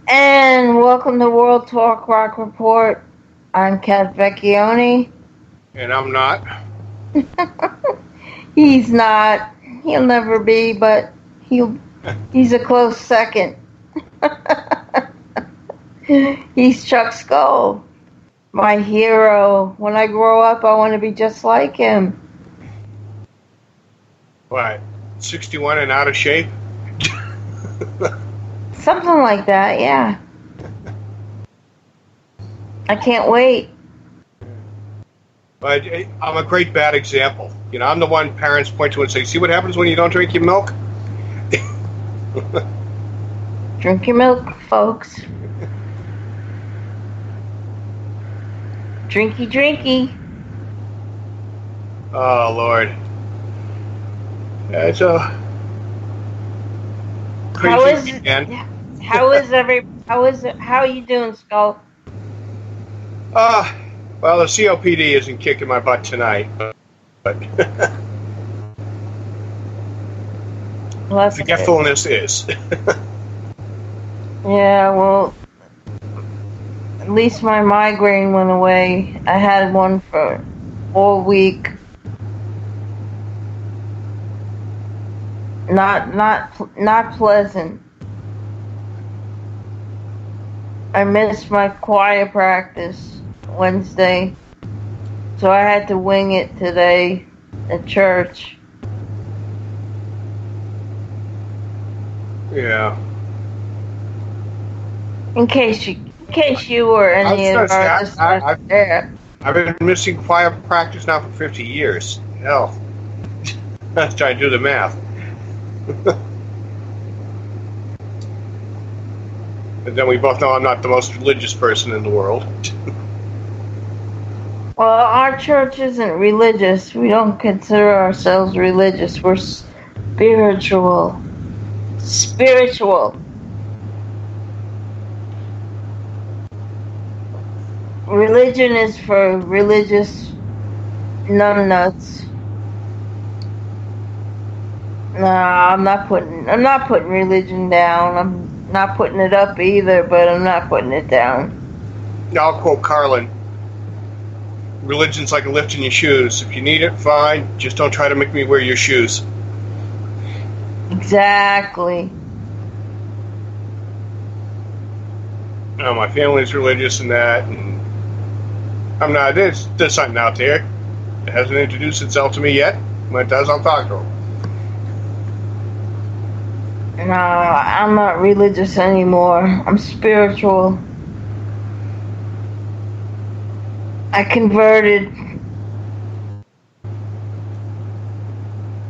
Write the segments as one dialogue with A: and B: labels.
A: And welcome to World Talk Rock Report. I'm Kat Vecchione.
B: And I'm not.
A: He's not. He'll never be, but he's a close second. He's Chuck Skull, my hero. When I grow up, I want to be just like him.
B: What, 61 and out of shape?
A: Something like that, yeah. I can't wait.
B: But I'm a great bad example. You know, I'm the one parents point to and say, see what happens when you don't drink your milk?
A: Drink your milk, folks. Drinky, drinky.
B: Oh, Lord. It's a crazy weekend.
A: How are you doing, Skull?
B: Well, the COPD isn't kicking my butt tonight, but forgetfulness is.
A: Yeah, well, at least my migraine went away. I had one for all week. Not pleasant. I missed my choir practice Wednesday, so I had to wing it today at church.
B: Yeah.
A: In case you or any of our listeners there.
B: I've been missing choir practice now for 50 years. Hell, let's try and do the math. And then we both know I'm not the most religious person in the world.
A: Well, our church isn't religious. We don't consider ourselves religious. We're spiritual. Spiritual. Religion is for religious numbnuts. No, I'm not putting religion down. I'm not putting it up either, but I'm not putting it down.
B: I'll quote Carlin. Religion's like a lift in your shoes. If you need it, fine. Just don't try to make me wear your shoes.
A: Exactly.
B: You know, my family's religious and that, and I'm not. There's something out there. It hasn't introduced itself to me yet. When it does, I'll talk to them.
A: No, I'm not religious anymore. I'm spiritual. I converted.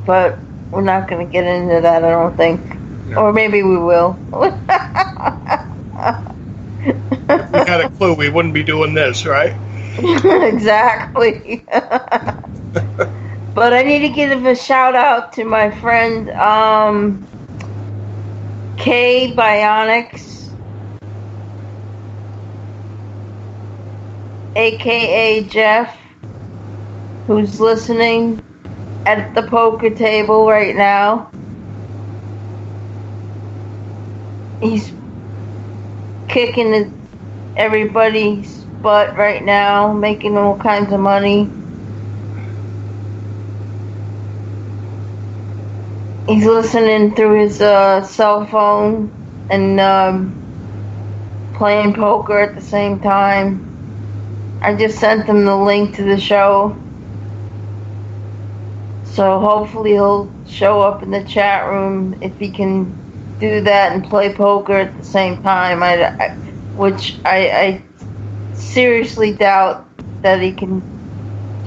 A: But we're not going to get into that, I don't think. No. Or maybe we will.
B: If we had a clue, we wouldn't be doing this, right?
A: Exactly. But I need to give a shout out to my friend, K Bionics, aka Jeff, who's listening at the poker table right now. He's kicking everybody's butt right now, making all kinds of money. He's listening through his cell phone and playing poker at the same time. I just sent him the link to the show. So hopefully he'll show up in the chat room if he can do that and play poker at the same time. Which I seriously doubt that he can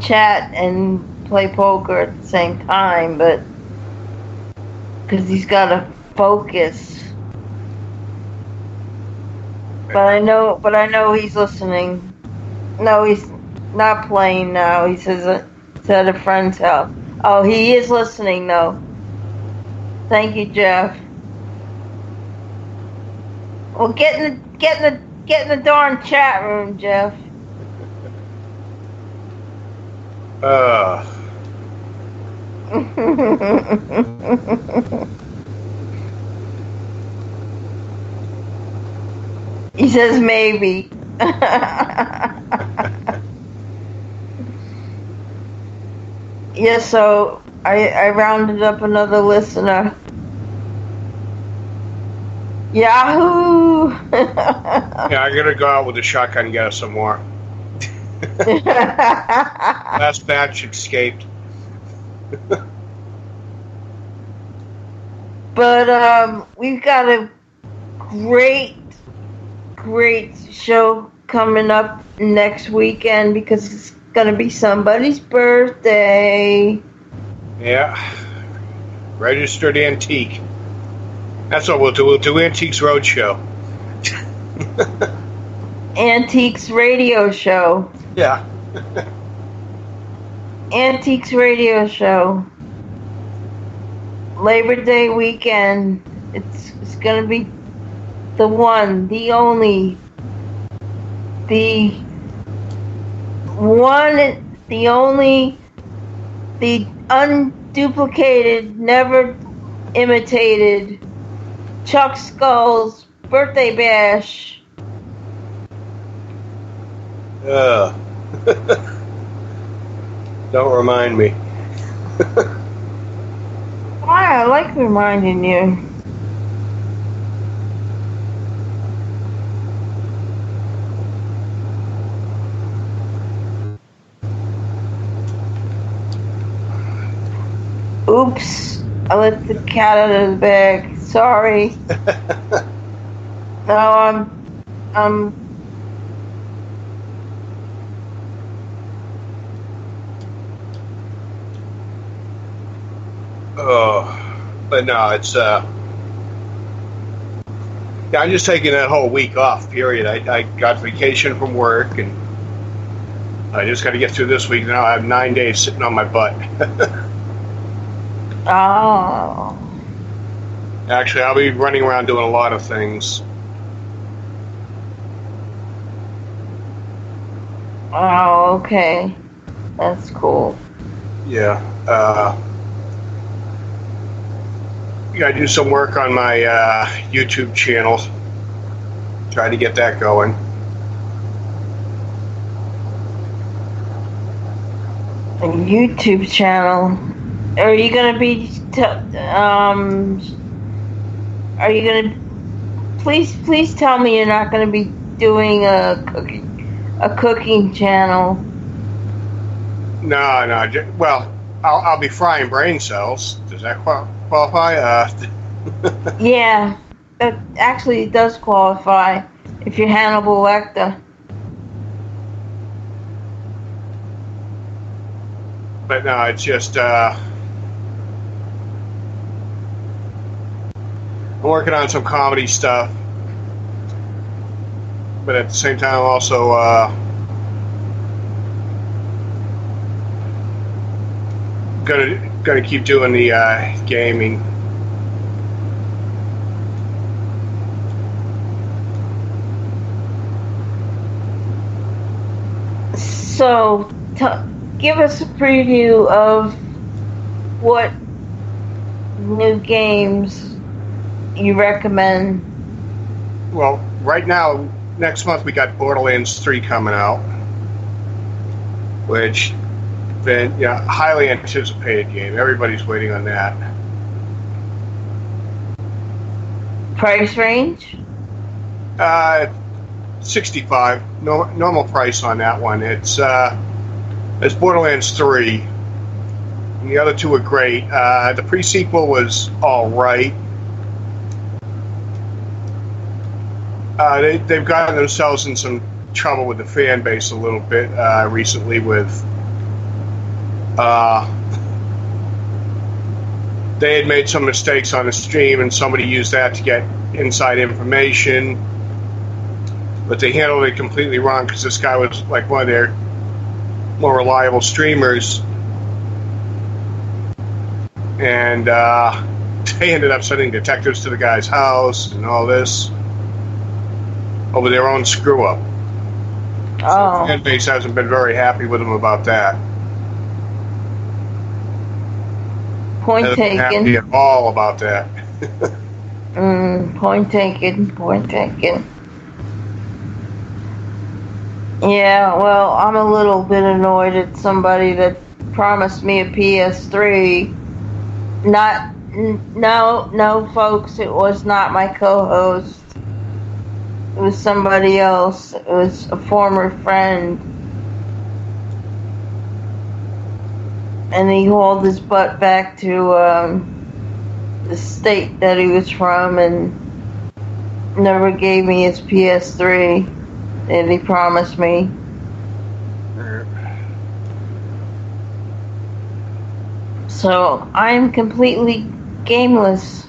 A: chat and play poker at the same time, but because he's got to focus. But I know he's listening. No, he's not playing now. He says it's at a friend's house. Oh, he is listening though. Thank you, Jeff. Well, get in the darn chat room, Jeff. He says maybe. Yeah, so I rounded up another listener. Yahoo!
B: Yeah, I gotta go out with a shotgun and get us some more. Last batch escaped.
A: But we've got a great show coming up next weekend because it's gonna be somebody's birthday.
B: Yeah. Registered antique. That's what we'll do. We'll do Antiques Roadshow.
A: Antiques Radio Show.
B: Yeah.
A: Antiques Radio Show. Labor Day weekend. It's gonna be the one, the only, the unduplicated, never imitated Chuck Skull's birthday bash.
B: Don't remind me.
A: Why? I like reminding you. Oops, I let the cat out of the bag. Sorry. No, I'm
B: but no, it's yeah, I'm just taking that whole week off, period. I got vacation from work and I just got to get through this week. Now I have 9 days sitting on my butt.
A: oh.
B: Actually, I'll be running around doing a lot of things.
A: Oh, okay. That's cool.
B: Yeah. Got to do some work on my YouTube channel. Try to get that going.
A: A YouTube channel. Are you gonna be? Are you gonna? Please tell me you're not gonna be doing a cooking channel.
B: No. Well, I'll be frying brain cells. Does that qualify?
A: Yeah, that actually does qualify if you're Hannibal Lecter.
B: But no, it's just I'm working on some comedy stuff, but at the same time, I'm also gonna keep doing the gaming.
A: So, give us a preview of what new games you recommend.
B: Well, right now, next month we got Borderlands 3 coming out, which been highly anticipated game. Everybody's waiting on that.
A: Price range?
B: 65 normal price on that one. It's Borderlands 3. And the other two are great. The pre-sequel was all right. They've gotten themselves in some trouble with the fan base a little bit recently with they had made some mistakes on the stream and somebody used that to get inside information, but they handled it completely wrong because this guy was like one of their more reliable streamers, and they ended up sending detectives to the guy's house and all this over their own screw up.
A: Oh.
B: The fan base hasn't been very happy with them about that.
A: Point taken.
B: Happy at all about that.
A: Point taken. Yeah, well, I'm a little bit annoyed at somebody that promised me a PS3. No, folks, it was not my co-host. It was somebody else. It was a former friend. And he hauled his butt back to the state that he was from and never gave me his PS3 that he promised me. So I'm completely gameless.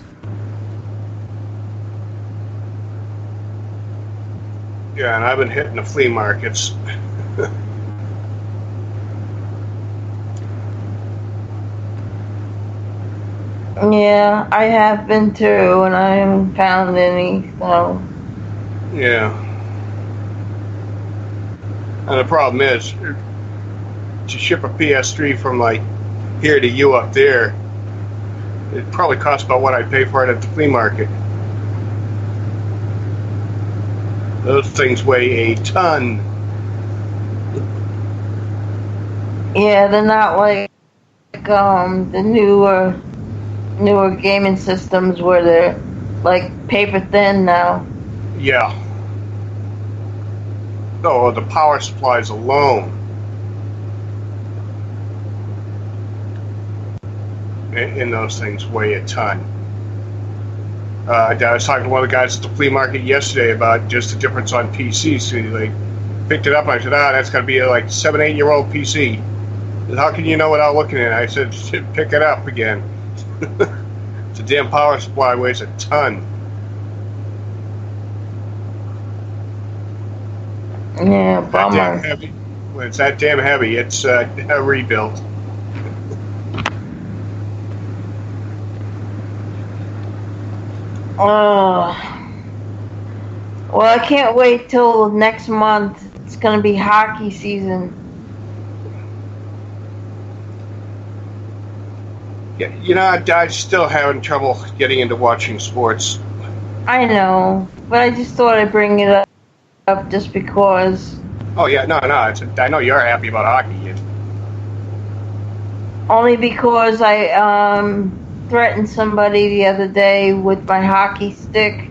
B: Yeah, and I've been hitting the flea markets.
A: Yeah, I have been too, and I haven't found any, so.
B: Yeah. And the problem is, to ship a PS3 from like here to you up there, it probably costs about what I'd pay for it at the flea market. Those things weigh a ton.
A: Yeah, they're not like the newer gaming systems where they're like paper thin now.
B: Yeah. Oh, the power supplies alone. And those things weigh a ton. I was talking to one of the guys at the flea market yesterday about just the difference on PCs. So he like picked it up and I said, that's got to be a like 7-8-year-old PC. He said, how can you know without looking at it? I said, pick it up again. The damn power supply weighs a ton.
A: Yeah, bummer.
B: When it's that damn heavy, it's a rebuild.
A: Well, I can't wait till next month. It's going to be hockey season.
B: Yeah, you know, I'm still having trouble getting into watching sports.
A: I know, but I just thought I'd bring it up just because.
B: Oh yeah, no, I know you're happy about hockey.
A: Only because I threatened somebody the other day with my hockey stick.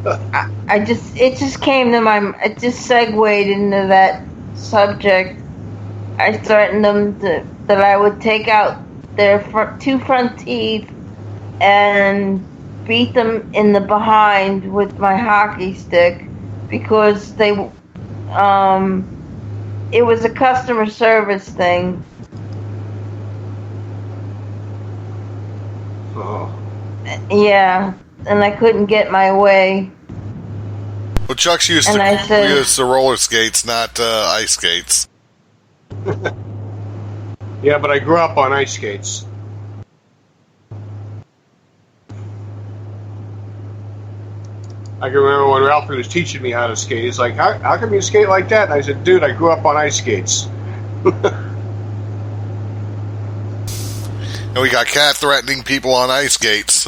A: It just came to it just segued into that subject. I threatened them that I would take out their two front teeth and beat them in the behind with my hockey stick because it was a customer service thing.
B: Oh.
A: Yeah, and I couldn't get my way.
C: Well, Chuck's used to roller skates, not ice skates.
B: Yeah, but I grew up on ice skates. I can remember when Ralphie was teaching me how to skate. He's like, how come you skate like that? And I said, dude, I grew up on ice skates.
C: And we got Kat threatening people on ice skates.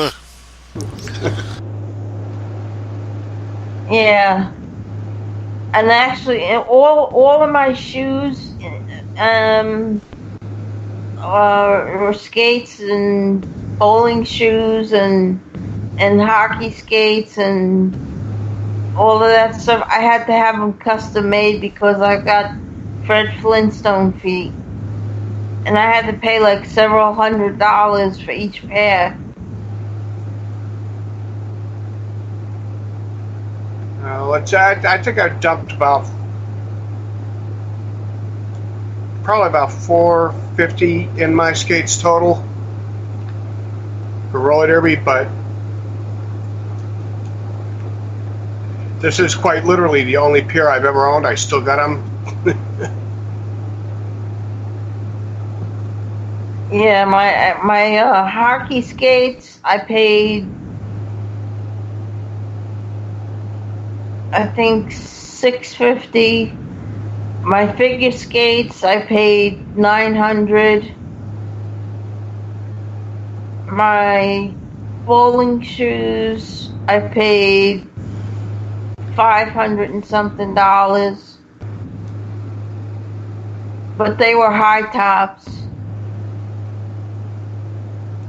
A: Yeah. And actually, all of my shoes were skates and bowling shoes and hockey skates and all of that stuff. I had to have them custom made because I got Fred Flintstone feet. And I had to pay like several $100s for each pair.
B: I think I dumped probably about $450 in my skates total for roller derby, but this is quite literally the only pair I've ever owned. I still got them.
A: Yeah, my hockey skates, I paid, I think, $650. My figure skates, I paid $900. My bowling shoes, I paid $500 and something, but they were high tops.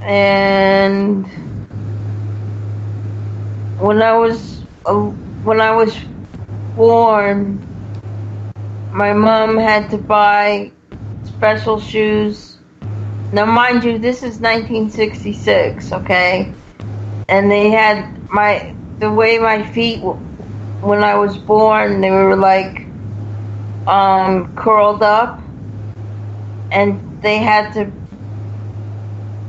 A: And when I was born, my mom had to buy special shoes. Now, mind you, this is 1966, okay? And they had the way my feet, when I was born, they were like curled up, and they had to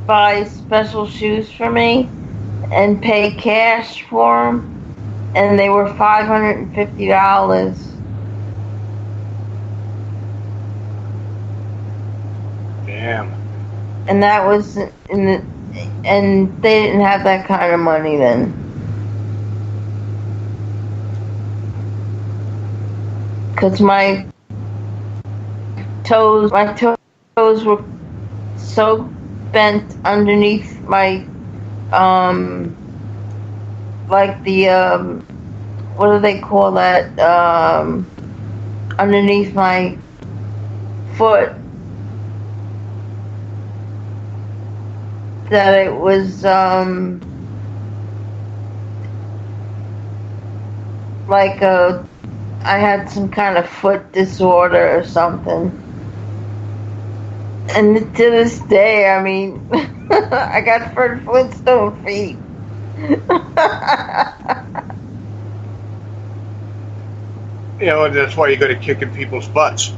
A: buy special shoes for me and pay cash for them, and they were $550.
B: Damn.
A: And that was and they didn't have that kind of money then. Because my toes were so bent underneath my, like the, what do they call that, underneath my foot, that it was, like I had some kind of foot disorder or something. And to this day, I mean, I got Fred Flintstone feet.
B: You know, and that's why you go to kicking people's butts.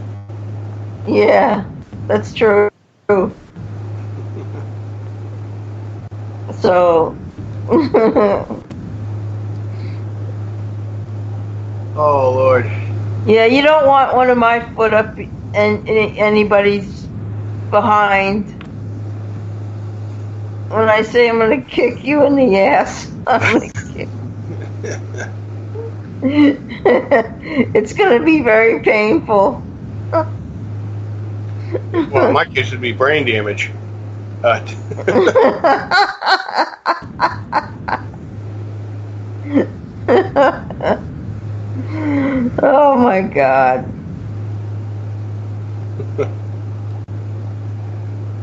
A: Yeah, that's true. So.
B: Oh, Lord.
A: Yeah, you don't want one of my foot up and anybody's behind. When I say I'm going to kick you in the ass, I'm going to kick. It's going to be very painful.
B: Well, in my case, it'd be brain damage.
A: Oh my God.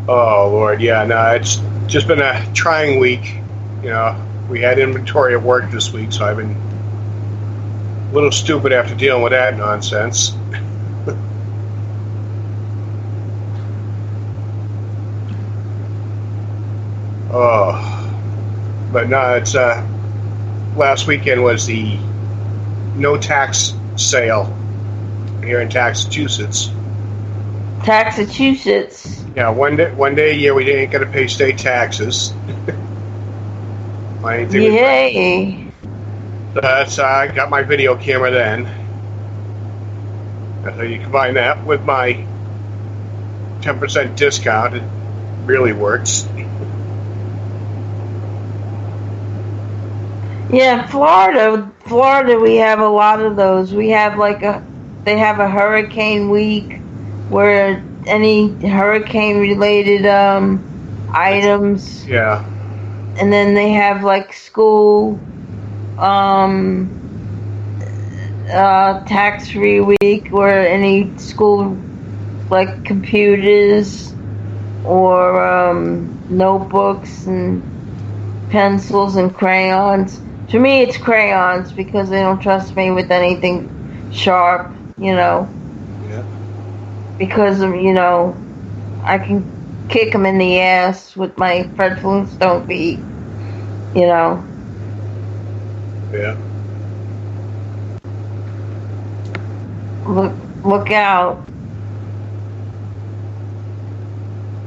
B: Oh, Lord, yeah, no, it's just been a trying week. You know, we had inventory at work this week, so I've been a little stupid after dealing with that nonsense. Oh, but no, it's last weekend was the no tax sale here in Massachusetts.
A: Massachusetts.
B: Yeah, one day a year we ain't got to pay state taxes.
A: Yay!
B: That's I got my video camera then. So you combine that with my 10% discount, it really works.
A: Yeah, Florida, we have a lot of those. We have they have a hurricane week where any hurricane related items.
B: Yeah.
A: And then they have like school tax-free week where any school like computers or notebooks and pencils and crayons. To me, it's crayons because they don't trust me with anything sharp, you know.
B: Yeah.
A: Because of, you know, I can kick them in the ass with my Fred Flintstone feet, you know.
B: Yeah.
A: Look out.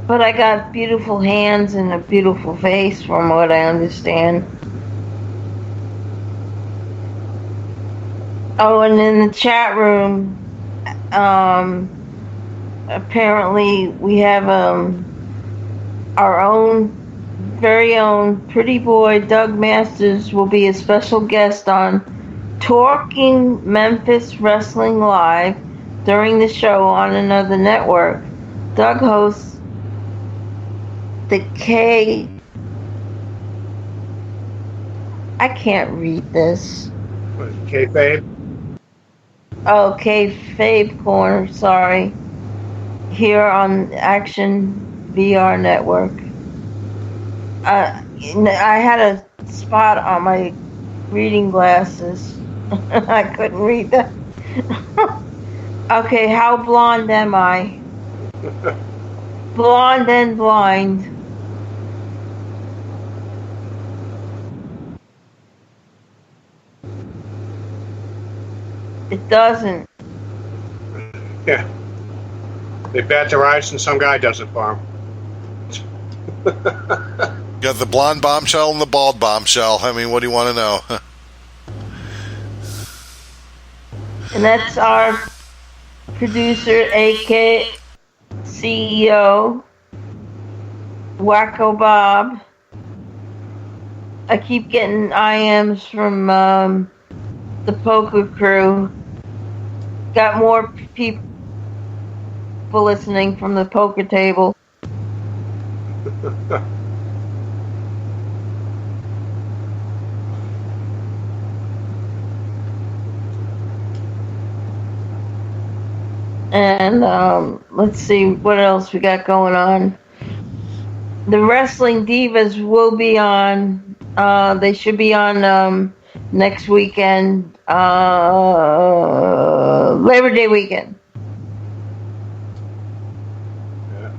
A: But I got beautiful hands and a beautiful face from what I understand. Oh, and in the chat room, apparently we have our own, very own pretty boy Doug Masters will be a special guest on Talking Memphis Wrestling Live during the show on another network. Doug hosts the I can't read this.
B: Kayfabe?
A: Oh, Kayfabe Corner, sorry. Here on Action VR Network. I had a spot on my reading glasses. I couldn't read that. Okay, how blonde am I? Blonde and blind. It doesn't.
B: Yeah. They bat their eyes and some guy does it for them.
C: You got the blonde bombshell and the bald bombshell. I mean, what do you want to know?
A: And that's our producer, aka CEO, Wacko Bob. I keep getting IMs from the poker crew. Got more people listening from the poker table. And let's see what else we got going on. The Wrestling Divas will be on. They should be on next weekend, Labor Day weekend.
B: Yeah.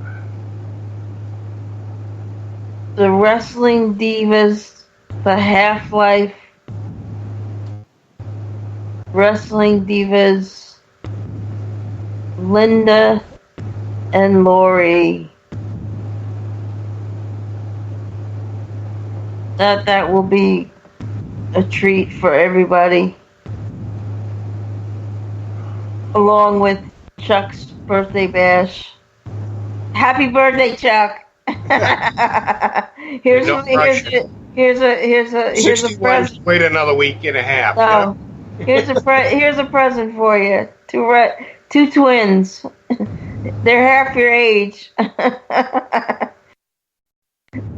A: The Wrestling Divas, the Half-Life Wrestling Divas, Linda and Lori. That will be a treat for everybody. Along with Chuck's birthday bash. Happy birthday, Chuck! here's a present.
B: Wait another week and a half.
A: Oh, here's a present for you. Two twins. They're half your age.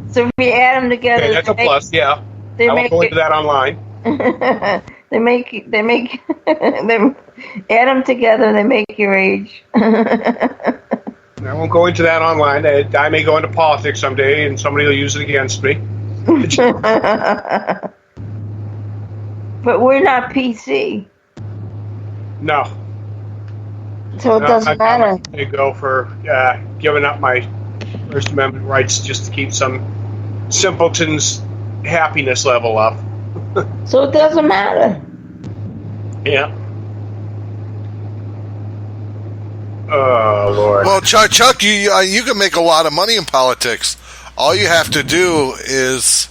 A: So if you add them together,
B: that's a plus. Yeah,
A: they
B: I
A: make
B: will go into that online.
A: they make them add them together. They make your age.
B: I won't go into that online. I may go into politics someday, and somebody will use it against me.
A: But we're not PC.
B: No.
A: So it doesn't matter.
B: I go for giving up my First Amendment rights just to keep some simpleton's happiness level up.
A: So it doesn't matter.
B: Yeah. Oh, Lord.
C: Well, Chuck, you can make a lot of money in politics. All you have to do is,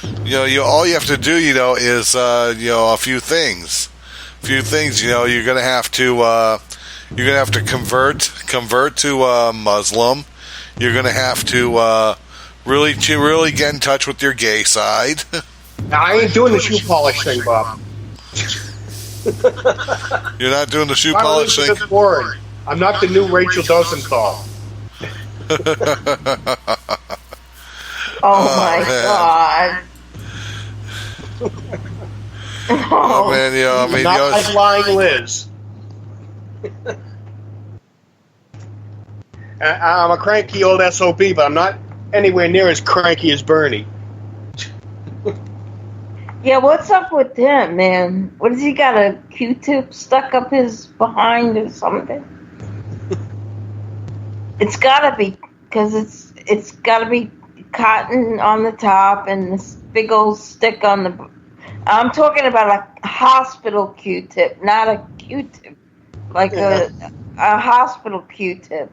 C: all you have to do, is, a few things. You're gonna have to convert to Muslim. You're gonna have to really get in touch with your gay side.
B: Now, I ain't doing the shoe polish thing, Bob.
C: You're not doing the shoe polish thing?
B: Warren. I'm not the new Rachel Dosenthal.
A: Oh my God.
C: Oh man,
B: not like lying Liz. I'm a cranky old SOB, but I'm not anywhere near as cranky as Bernie.
A: Yeah, what's up with him, man? What has he got, a Q-tip stuck up his behind or something? It's gotta be, because it's gotta be cotton on the top and this big old stick on the... I'm talking about a hospital Q-tip, not a Q-tip. Like a hospital Q-tip.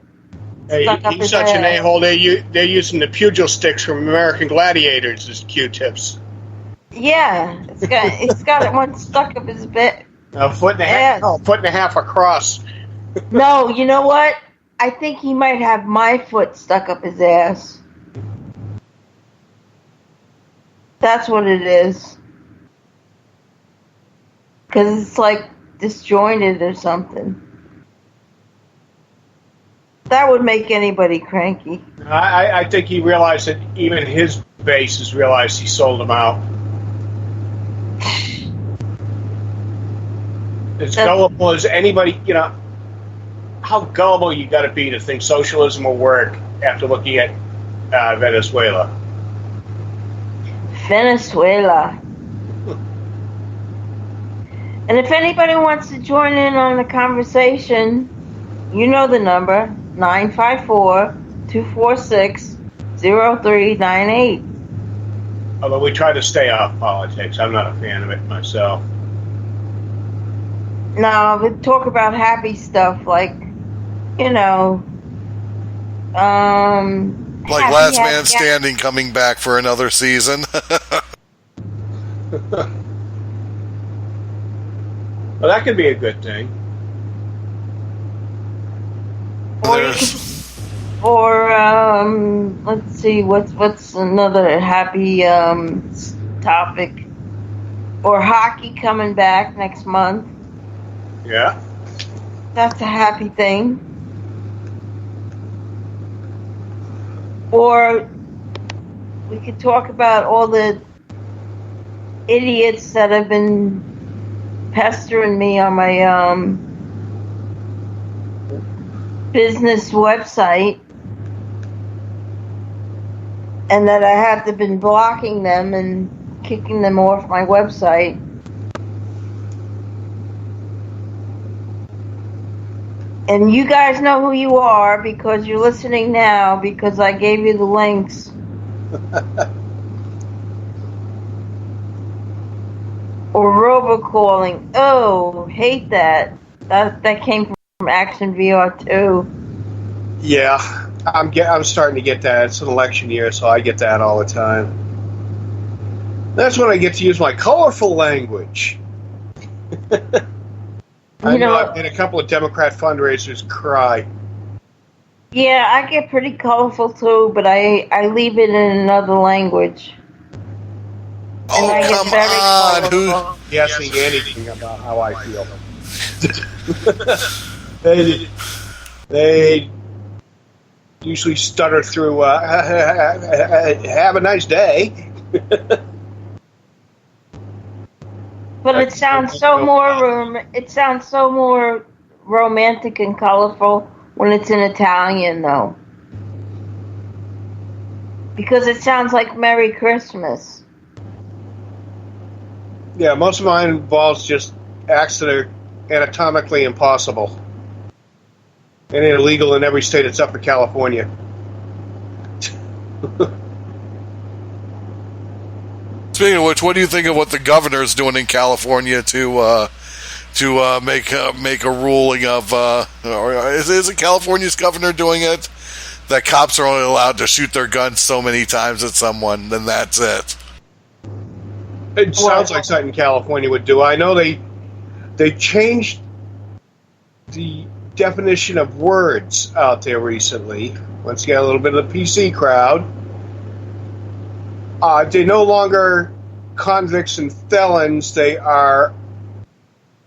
B: Hey, he's such an a-hole. They're using the pugil sticks from American Gladiators as Q-tips.
A: Yeah, it's got one stuck up his bit.
B: A foot and a half. No, a foot and a half across.
A: No, you know what? I think he might have my foot stuck up his ass. That's what it is. Because it's like disjointed or something. That would make anybody cranky.
B: I think he realized that even his bases realized he sold them out. As gullible as anybody, how gullible you got to be to think socialism will work after looking at Venezuela.
A: Venezuela. And if anybody wants to join in on the conversation, you know the number, 954-246-0398.
B: Although we try to stay off politics. I'm not a fan of it myself.
A: No, we talk about happy stuff like,
C: like Last Man Standing coming back for another season.
B: Well, that could be a good thing.
A: Or let's see, what's another happy topic? Or hockey coming back next month.
B: Yeah.
A: That's a happy thing. Or we could talk about all the idiots that have been pestering me on my business website, and that I have to been blocking them and kicking them off my website. And you guys know who you are because you're listening now because I gave you the links. Or robocalling. Oh, hate that. That came from Action VR 2.
B: Yeah, I'm starting to get that. It's an election year, so I get that all the time. That's when I get to use my colorful language. I know I've made a couple of Democrat fundraisers cry.
A: Yeah, I get pretty colorful too, but I leave it in another language.
C: Oh, come on! Who?
B: He asked me anything about how I feel. They usually stutter through, have a nice day.
A: But it sounds so more romantic and colorful when it's in Italian, though. Because it sounds like Merry Christmas.
B: Yeah, most of mine involves just acts that are anatomically impossible. And illegal in every state except for California.
C: Speaking of which, what do you think of what the governor's doing in California to make a ruling of, or is it California's governor doing it? That cops are only allowed to shoot their guns so many times at someone, then that's it.
B: It sounds like something California would do. I know they changed the definition of words out there recently. Once again, a little bit of the PC crowd. They're no longer convicts and felons. They are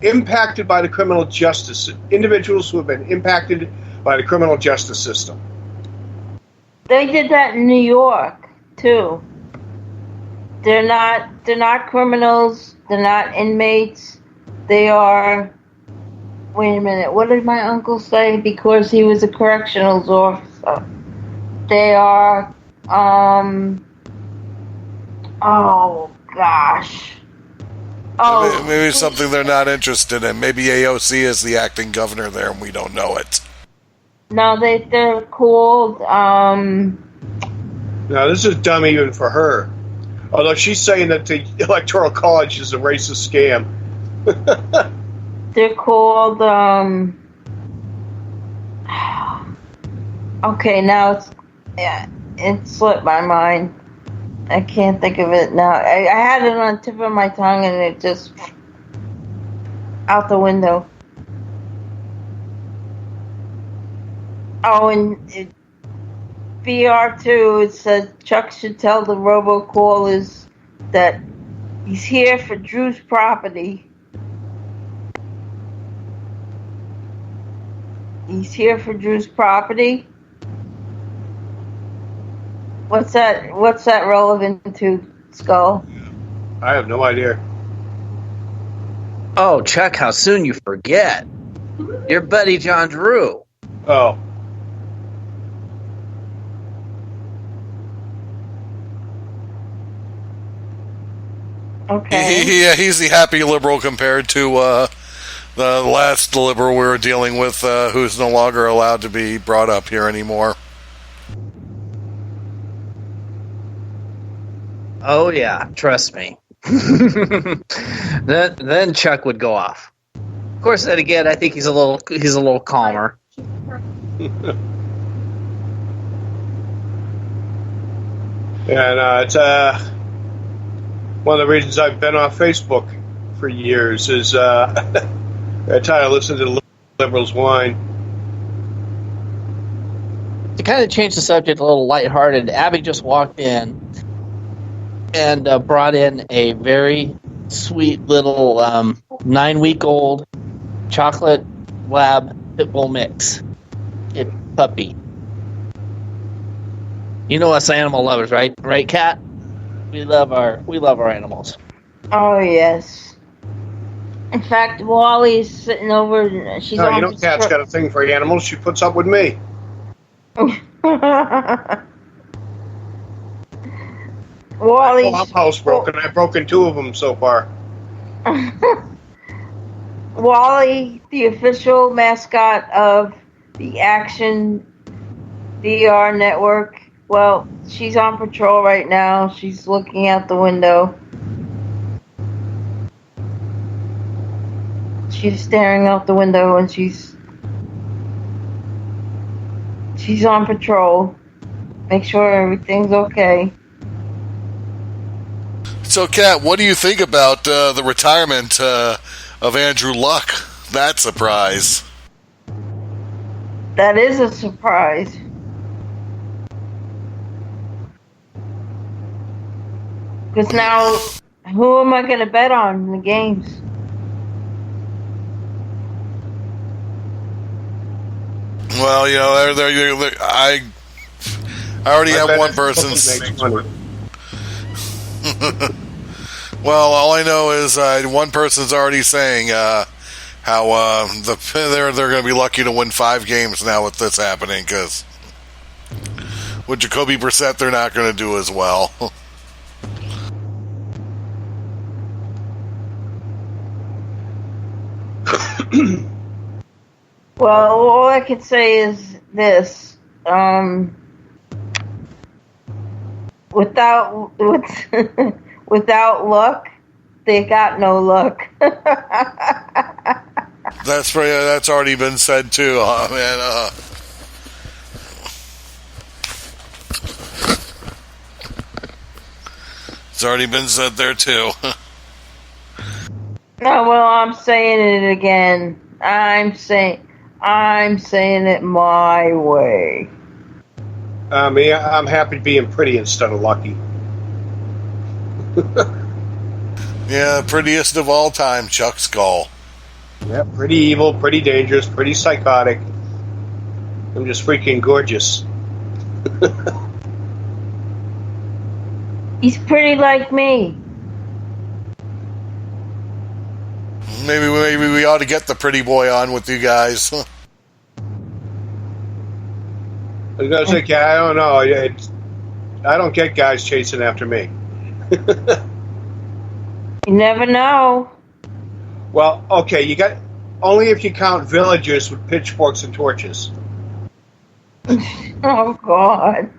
B: impacted by the criminal justice. Individuals who have been impacted by the criminal justice system.
A: They did that in New York too. They're not criminals. They're not inmates. They are. Wait a minute. What did my uncle say? Because he was a correctional officer. They are. Oh gosh. Oh.
C: Maybe it's something they're not interested in. Maybe AOC is the acting governor there, and we don't know it.
A: No, they're called.
B: Now this is dumb even for her. Although she's saying that the Electoral College is a racist scam.
A: They're called, okay, now it slipped my mind. I can't think of it now. I had it on the tip of my tongue and it just out the window. Oh, and VR2, it said Chuck should tell the robocallers that he's here for Drew's property. He's here for Drew's property. What's that relevant to, Skull?
B: I have no idea.
D: Oh, Chuck, how soon you forget. Your buddy John Drew.
B: Oh.
A: Okay.
C: Yeah, he's the happy liberal compared to the last liberal we were dealing with, who's no longer allowed to be brought up here anymore.
D: Oh yeah, trust me. then Chuck would go off. Of course, then again, I think he's a little calmer.
B: Yeah, it's one of the reasons I've been off Facebook for years is I try to listen to the liberals whine.
D: To kind of change the subject a little lighthearted, Abby just walked in and brought in a very sweet little 9-week-old chocolate lab pit bull mix. Puppy. You know us animal lovers, right? Right, Kat? We love our animals.
A: Oh yes. In fact, Wally's sitting over. She's
B: No,
A: on.
B: you know, Kat's got a thing for animals. She puts up with me.
A: Wally.
B: I'm housebroken. I've broken 2 of them so far.
A: Wally, the official mascot of the Action VR network. Well, she's on patrol right now. She's looking out the window. She's staring out the window and she's on patrol. Make sure everything's okay.
C: So, Kat, what do you think about the retirement of Andrew Luck? That surprise.
A: That is a surprise. Because now, who am I going to bet on in the games?
C: Well, you know, I already have one person's. Well, all I know is one person's already saying how they're going to be lucky to win 5 games now with this happening, because with Jacoby Brissett, they're not going to do as well.
A: Well, all I can say is this: without luck, they got no luck.
C: That's already been said too, man. It's already been said there too.
A: No, well, I'm saying it again. I'm saying it my way.
B: I'm happy being pretty instead of lucky.
C: Yeah, prettiest of all time, Chuck Skull.
B: Yeah, pretty evil, pretty dangerous, pretty psychotic. I'm just freaking gorgeous.
A: He's pretty like me.
C: Maybe we ought to get the pretty boy on with you guys.
B: I was gonna say, I don't know. I don't get guys chasing after me.
A: You never know.
B: Well, okay, you got only if you count villagers with pitchforks and torches.
A: Oh God.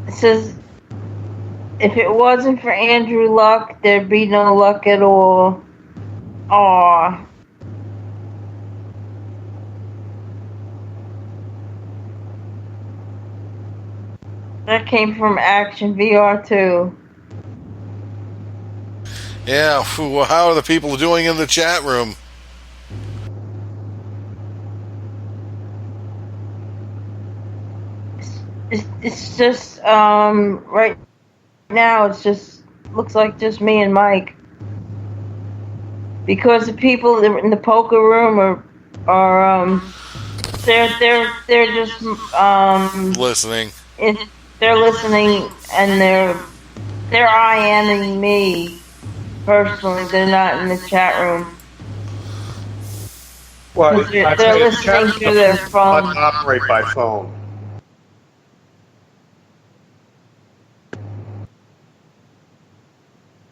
A: It says, if it wasn't for Andrew Luck, there'd be no luck at all. Aw. That came from Action VR too.
C: Yeah, well, how are the people doing in the chat room?
A: It's just right now it's just looks like just me and Mike, because the people in the poker room are they're just
C: Listening.
A: they're listening and they're They're IMing me personally. They're not in the chat room.
B: Well,
A: They're listening through their phone.
B: Operate by phone.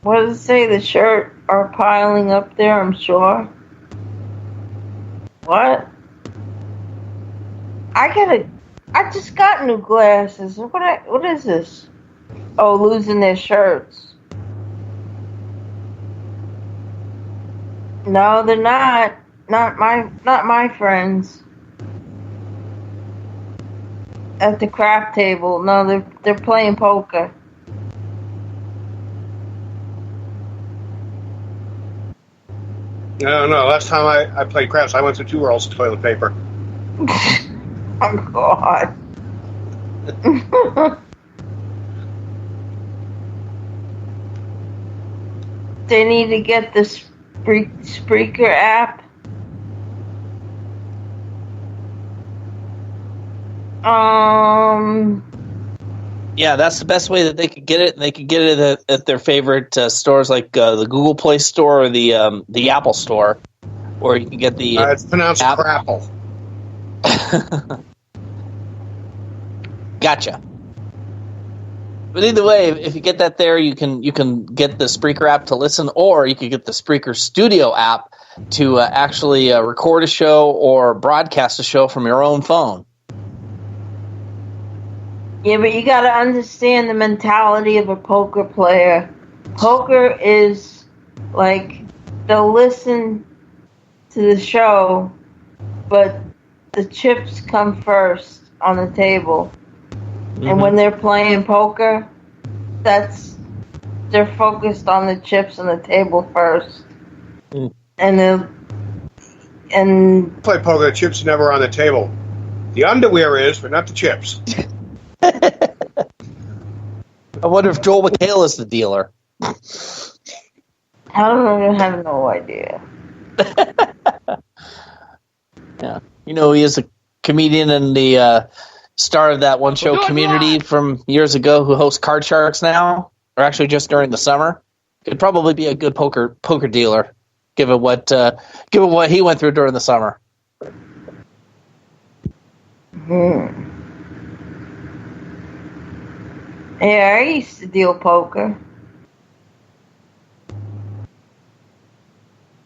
A: What does it say? The shirt are piling up there, I'm sure. What? I just got new glasses. What is this? Oh, losing their shirts. No, they're not. Not my friends. At the craft table. No, they're playing poker.
B: No. Last time I played craps, I went through 2 rolls of toilet paper.
A: Oh God. They need to get the Spreaker app.
D: Yeah, that's the best way that they could get it. And they could get it at their favorite stores like the Google Play Store or the Apple Store, or you can get the.
B: It's pronounced crapple.
D: Gotcha. But either way, if you get that there, you can get the Spreaker app to listen, or you could get the Spreaker Studio app to actually record a show or broadcast a show from your own phone.
A: Yeah, but you got to understand the mentality of a poker player. Poker is like they'll listen to the show, but the chips come first on the table. Mm-hmm. And when they're playing poker, they're focused on the chips on the table first.
D: Mm.
A: And
B: play poker, the chips are never on the table. The underwear is, but not the chips.
D: I wonder if Joel McHale is the dealer.
A: I have no idea.
D: Yeah, he is a comedian and the star of that one show Community from years ago who hosts Card Sharks now, or actually just during the summer. Could probably be a good poker dealer, given what he went through during the summer.
A: Yeah, I used to deal poker.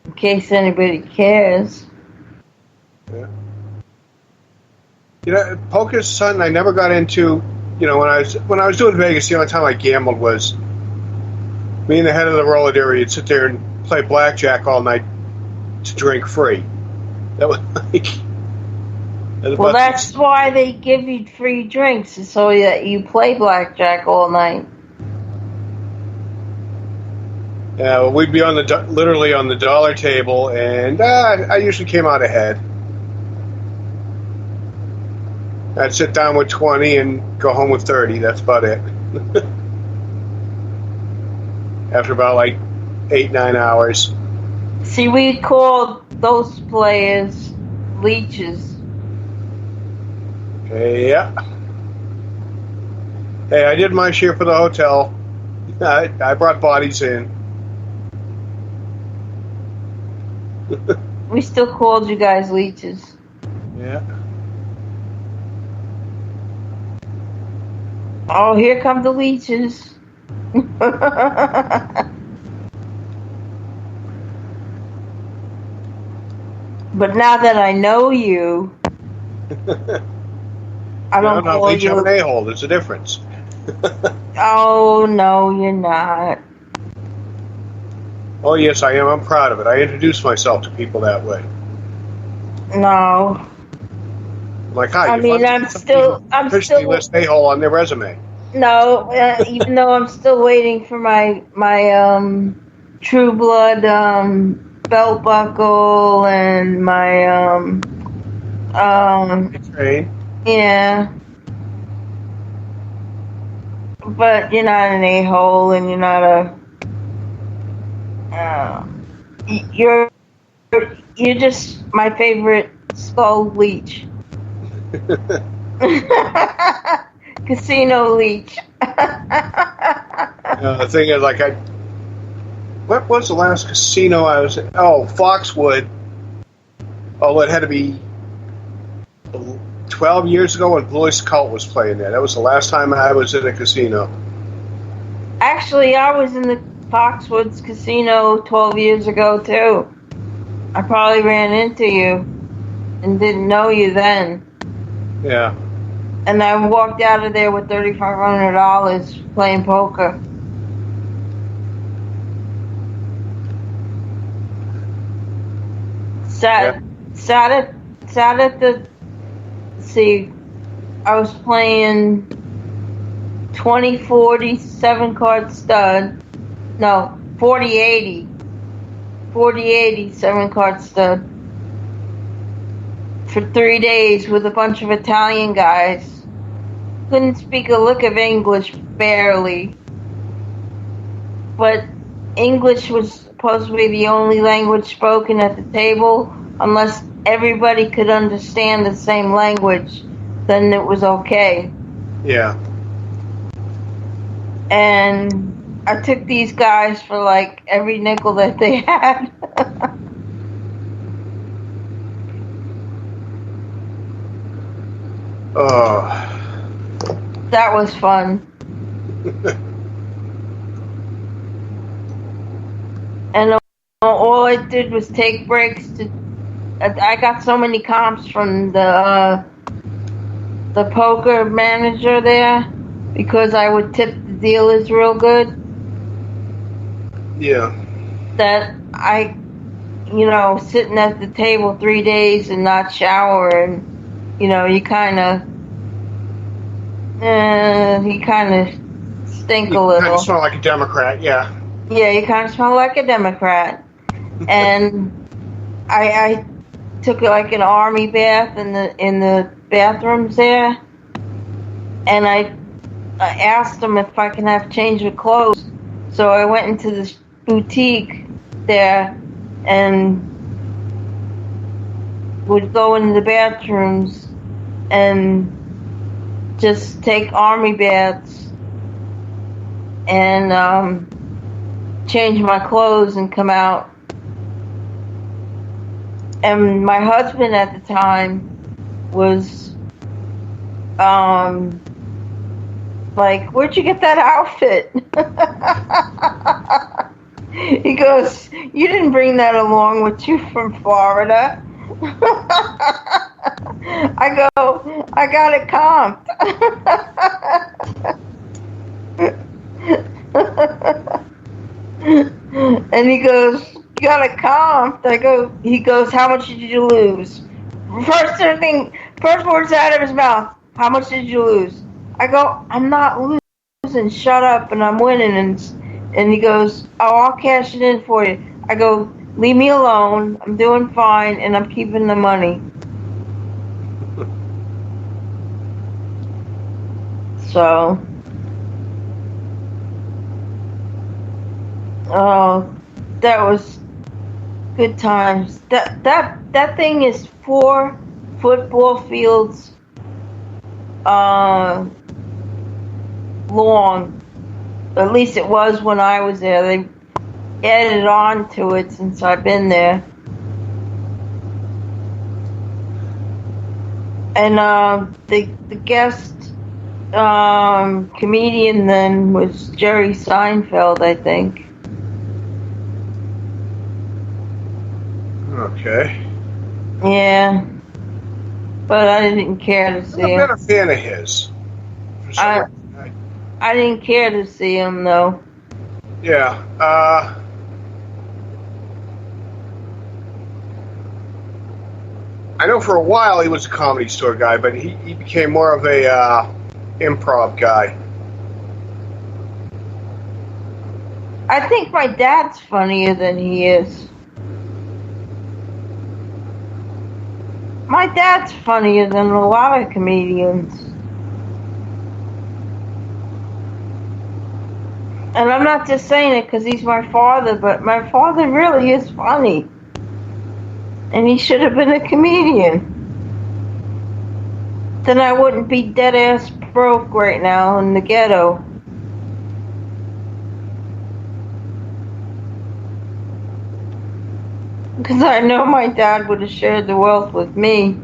A: In case anybody cares.
B: Yeah. Poker's something I never got into. When I was doing Vegas, the only time I gambled was me and the head of the roller area would sit there and play blackjack all night to drink free. That was like.
A: Well, that's why they give you free drinks, so that you play blackjack all night.
B: Yeah, well, we'd be literally on the dollar table, and I usually came out ahead. I'd sit down with 20 and go home with 30. That's about it. After about 8-9 hours.
A: See, we called those players leeches.
B: Yeah. Hey, I did my share for the hotel. I brought bodies in.
A: We still called you guys leeches.
B: Yeah.
A: Oh, here come the leeches. But now that I know you, I don't call
B: leech,
A: you.
B: I'm an a-hole. There's a difference.
A: Oh, no, you're not.
B: Oh, yes, I am. I'm proud of it. I introduce myself to people that way.
A: No.
B: Like, hi.
A: I'm still
B: list a-hole on their resume.
A: No, even though I'm still waiting for my True Blood belt buckle and my
B: Train.
A: Yeah. But you're not an a-hole, and you're not you're just my favorite skull leech. Casino leech.
B: The thing is, like, what was the last casino I was at? Oh, Foxwood. Oh, it had to be 12 years ago when Blois Cult was playing there. That was the last time I was in a casino.
A: Actually, I was in the Foxwoods Casino 12 years ago, too. I probably ran into you and didn't know you then.
B: Yeah.
A: And I walked out of there with $3,500 playing poker. Sat at the, see, I was playing 20-40 7-card stud. No, 40-80. 40-80 7-card stud. For 3 days with a bunch of Italian guys. Couldn't speak a lick of English, barely. But English was supposed to be the only language spoken at the table. Unless everybody could understand the same language, then it was okay.
B: Yeah.
A: And I took these guys for like every nickel that they had. That was fun. And all I did was take breaks to. I got so many comps from the poker manager there because I would tip the dealers real good.
B: Yeah.
A: That I, sitting at the table 3 days and not shower, and you kind of stink a little.
B: Kind of smell like a Democrat, yeah.
A: Yeah, you kind of smell like a Democrat. And I took like an army bath in the bathrooms there, and I asked them if I can have change of clothes. So I went into this boutique there and would go into the bathrooms and just take army baths and change my clothes and come out. And my husband at the time was like, "Where'd you get that outfit?" He goes, "You didn't bring that along with you from Florida." I go, "I got it comped." And he goes, "You got it comped." He goes, "How much did you lose?" First words out of his mouth, "How much did you lose?" I go, "I'm not losing, shut up, and I'm winning." And he goes, "Oh, I'll cash it in for you." I go, "Leave me alone, I'm doing fine, and I'm keeping the money." So, oh, that was good times. That thing is 4 football fields long. At least it was when I was there. They added on to it since I've been there. And the guest comedian then was Jerry Seinfeld, I think.
B: Okay.
A: Yeah. But I didn't care to see him.
B: I'm not a fan of his.
A: I didn't care to see him, though.
B: Yeah. I know for a while he was a Comedy Store guy, but he became more of a improv guy.
A: I think my dad's funnier than he is. My dad's funnier than a lot of comedians. And I'm not just saying it because he's my father, but my father really is funny. And he should have been a comedian. Then I wouldn't be dead ass broke right now in the ghetto. Because I know my dad would have shared the wealth with me.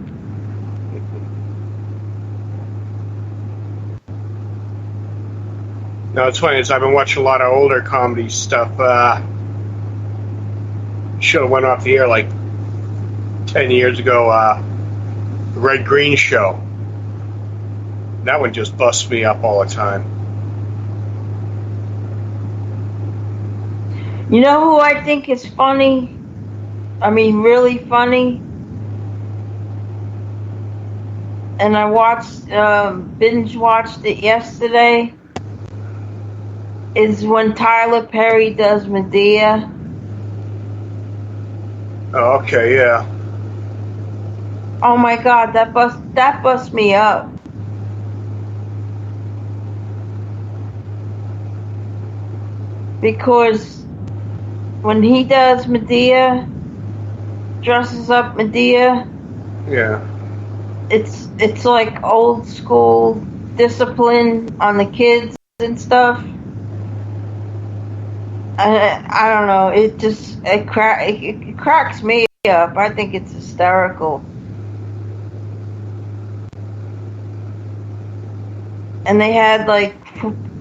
B: No, it's funny. I've been watching a lot of older comedy stuff. Should have went off the air like 10 years ago. The Red Green Show. That one just busts me up all the time.
A: You know who I think is funny? I mean, really funny? And I binge watched it yesterday. Is when Tyler Perry does Medea.
B: Oh, okay, yeah.
A: Oh my God, that busts me up. Because when he does Medea, dresses up Medea,
B: Yeah.
A: it's like old school discipline on the kids and stuff. I don't know. It cracks me up. I think it's hysterical. And they had like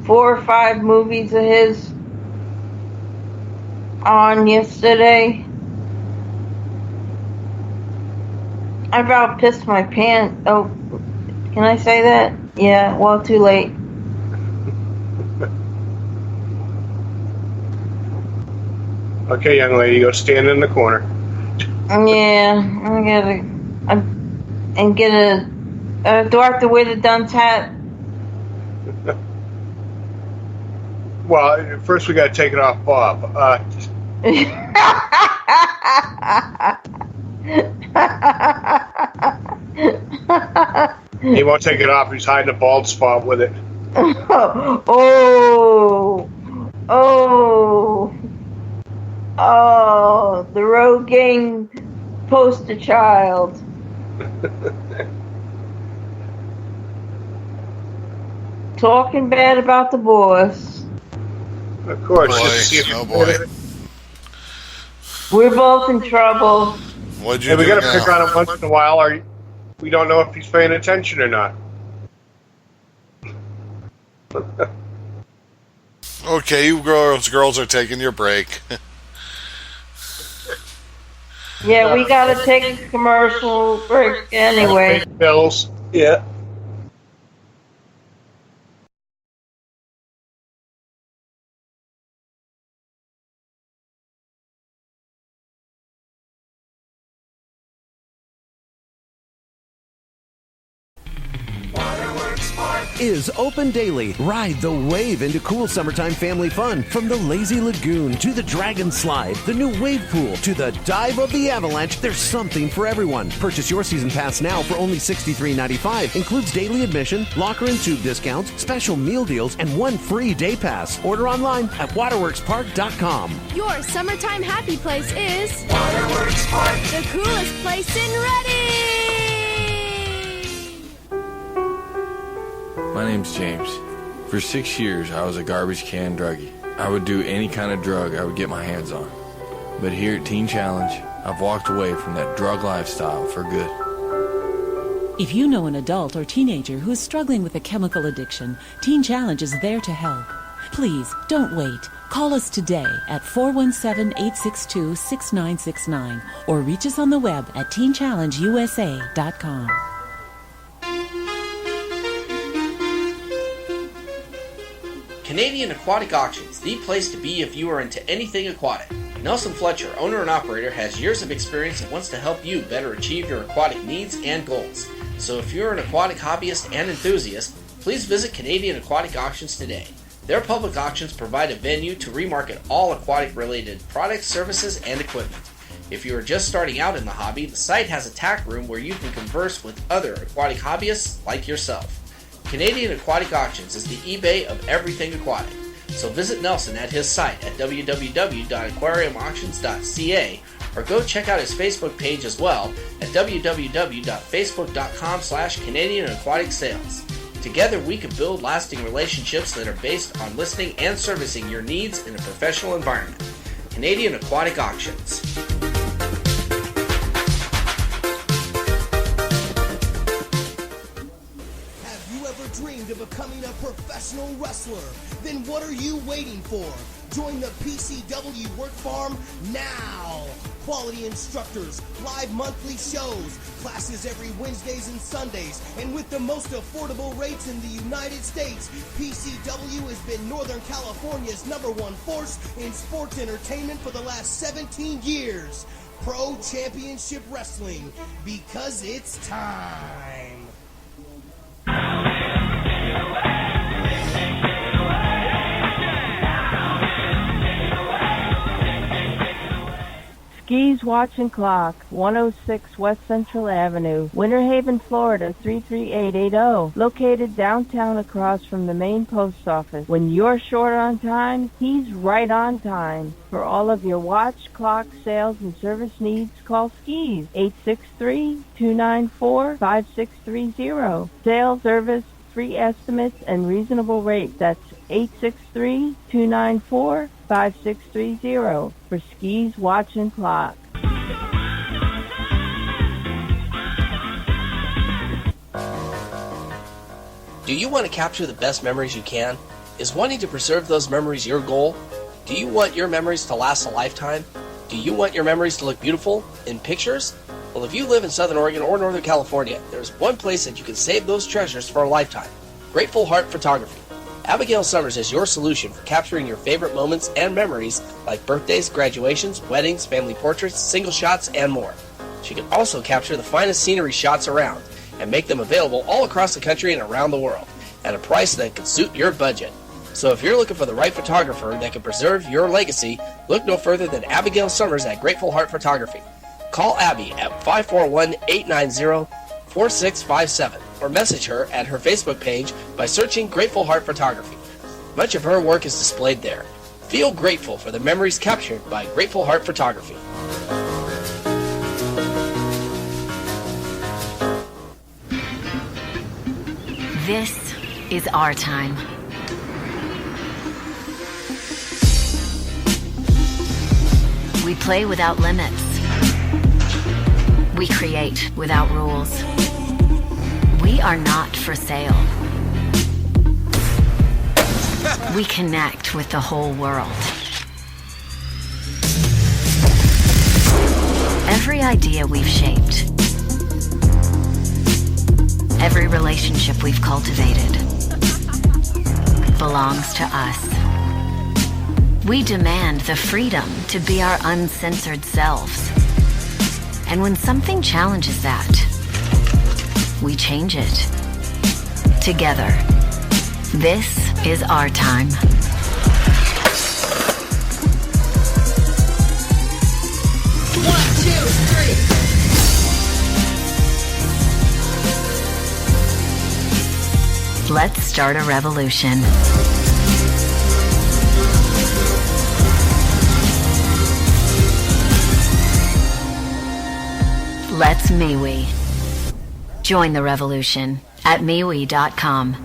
A: 4 or 5 movies of his on yesterday. I about pissed my pants. Oh, can I say that? Yeah. Well, too late.
B: Okay, young lady, go stand in the corner.
A: Yeah, do I have to wear the dunce hat?
B: Well, first we got to take it off Bob. He won't take it off. He's hiding a bald spot with it.
A: Oh, the Rogaine poster child. Talking bad about the boss.
B: Of course.
C: Oh boy.
A: We're both in trouble.
C: What'd you
B: And
C: do
B: we got to
C: now?
B: pick on him once in a while. We don't know if he's paying attention or not.
C: Okay, you girls are taking your break.
A: Yeah, we gotta take a commercial break anyway.
B: Bills. Yeah.
E: Is open daily. Ride the wave into cool summertime family fun. From the lazy lagoon to the dragon slide, the new wave pool to the dive of the avalanche, there's something for everyone. Purchase your season pass now for only $63.95. Includes daily admission, locker and tube discounts, special meal deals, and 1 free day pass. Order online at waterworkspark.com.
F: Your summertime happy place is Waterworks Park, the coolest place in Reading.
G: My name's James. For 6 years, I was a garbage can druggie. I would do any kind of drug I would get my hands on. But here at Teen Challenge, I've walked away from that drug lifestyle for good.
H: If you know an adult or teenager who is struggling with a chemical addiction, Teen Challenge is there to help. Please, don't wait. Call us today at 417-862-6969 or reach us on the web at teenchallengeusa.com.
I: Canadian Aquatic Auctions, the place to be if you are into anything aquatic. Nelson Fletcher, owner and operator, has years of experience and wants to help you better achieve your aquatic needs and goals. So if you're an aquatic hobbyist and enthusiast, please visit Canadian Aquatic Auctions today. Their public auctions provide a venue to remarket all aquatic-related products, services, and equipment. If you are just starting out in the hobby, the site has a tack room where you can converse with other aquatic hobbyists like yourself. Canadian Aquatic Auctions is the eBay of everything aquatic. So visit Nelson at his site at www.aquariumauctions.ca or go check out his Facebook page as well at www.facebook.com/Canadian Aquatic Sales. Together we can build lasting relationships that are based on listening and servicing your needs in a professional environment. Canadian Aquatic Auctions.
J: wrestler. Then what are you waiting for? Join the PCW Work Farm now. Quality instructors, live monthly shows, classes every Wednesdays and Sundays, and with the most affordable rates in the United States, PCW has been Northern California's #1 force in sports entertainment for the last 17 years. Pro Championship Wrestling, because it's time.
K: Skis Watch and Clock, 106 West Central Avenue, Winter Haven, Florida, 33880. Located downtown across from the main post office. When you're short on time, he's right on time. For all of your watch, clock, sales, and service needs, call Skis, 863-294-5630. Sales, service, free estimates, and reasonable rates. That's 863-294-5630 for Skis Watch and Clock.
I: Do you want to capture the best memories you can? Is wanting to preserve those memories your goal? Do you want your memories to last a lifetime? Do you want your memories to look beautiful in pictures? Well, if you live in Southern Oregon or Northern California, there's one place that you can save those treasures for a lifetime. Grateful Heart Photography. Abigail Summers is your solution for capturing your favorite moments and memories like birthdays, graduations, weddings, family portraits, single shots, and more. She can also capture the finest scenery shots around and make them available all across the country and around the world at a price that can suit your budget. So if you're looking for the right photographer that can preserve your legacy, look no further than Abigail Summers at Grateful Heart Photography. Call Abby at 541-890-4657 or message her at her Facebook page by searching Grateful Heart Photography. Much of her work is displayed there. Feel grateful for the memories captured by Grateful Heart Photography.
L: This is our time. We play without limits. We create without rules. We are not for sale. We connect with the whole world. Every idea we've shaped, every relationship we've cultivated belongs to us. We demand the freedom to be our uncensored selves. And when something challenges that, we change it. Together. This is our time.
J: One, two, three.
L: Let's start a revolution. Let's MeWe. Join the revolution at MeWe.com.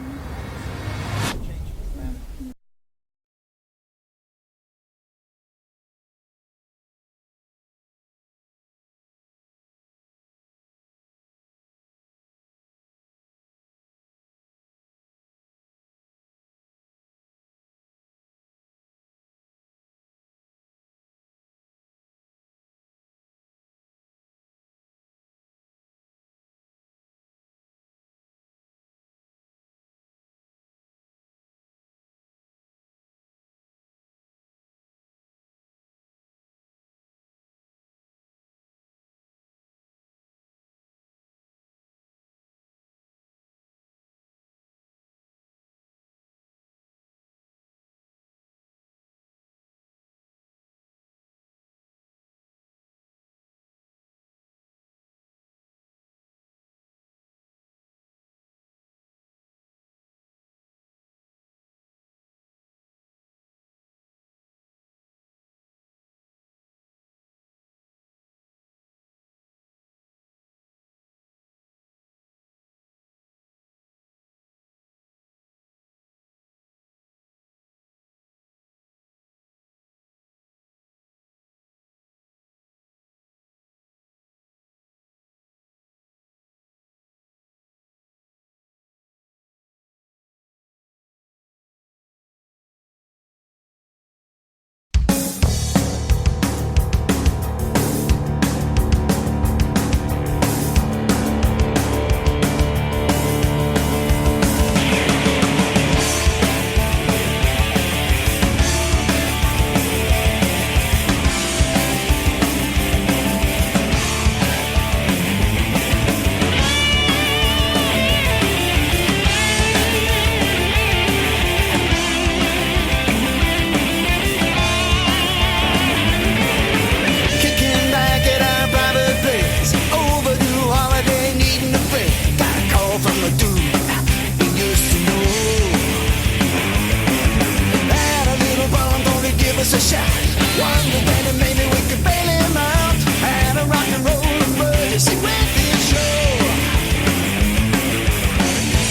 J: see with this show.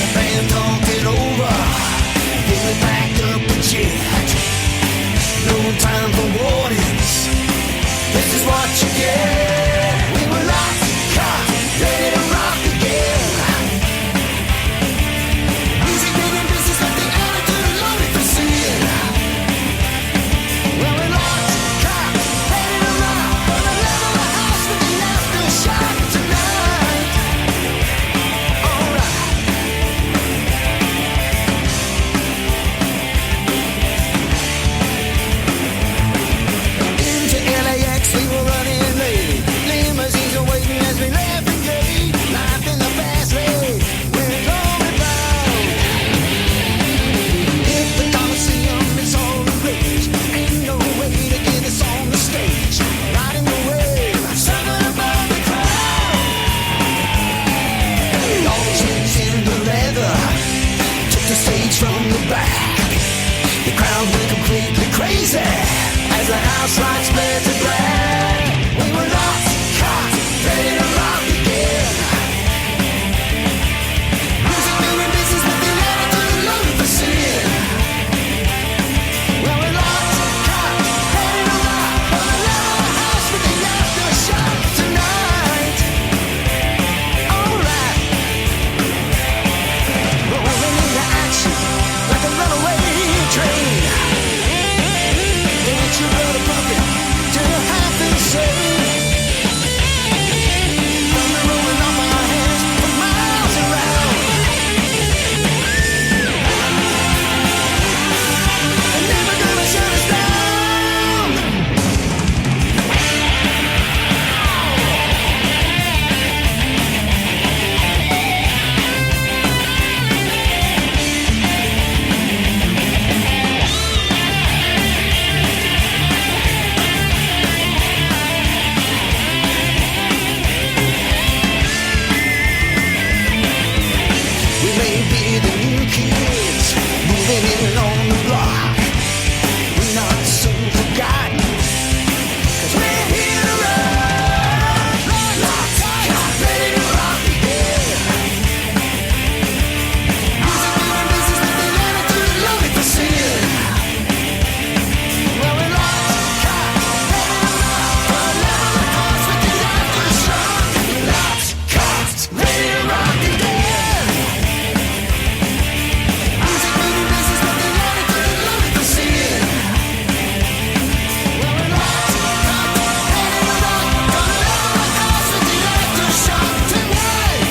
J: The band talked it over, then we packed up the jet. No time for warnings, this is what you get. We were locked, caught, ready to rock again. Music making business like the attitude of lonely for sin. Well, we're locked, caught, ready to rock. Gonna level the house with the aftershock tonight. Alright. Into LAX we were running late. Limousines are waiting as we left the gate. Life in the fast lane, we're going round. If the Coliseum is all the rage, ain't no way to get us on the stage. Riding the wave, something about the crowd. All changed into leather, took the stage from the back. The crowd went completely crazy as the house lights flared to black. We were locked, caught, ready to rock again. Music making business with the attitude of lonely for sin. Well, we're locked, caught, ready to rock. Gonna level the house with the aftershock tonight. Alright. Rolling into action like a runaway train. Ain't you got a bucket to half insane? Thunder rolling off my hands for miles around. They're never gonna shut us down. We may be the new kids moving in on the block. We're not soon forgotten, 'cause we're here to run. Locked, caught, ready to rock again. Music making business with the attitude of lonely for sin. Well, we're locked, caught, ready to rock. Gonna level the house with the aftershock. Locked, caught, ready to rock again. Music making business with the attitude of lonely for sin. Well, we're locked, caught, ready to rock. Gonna level the house with the aftershock tonight.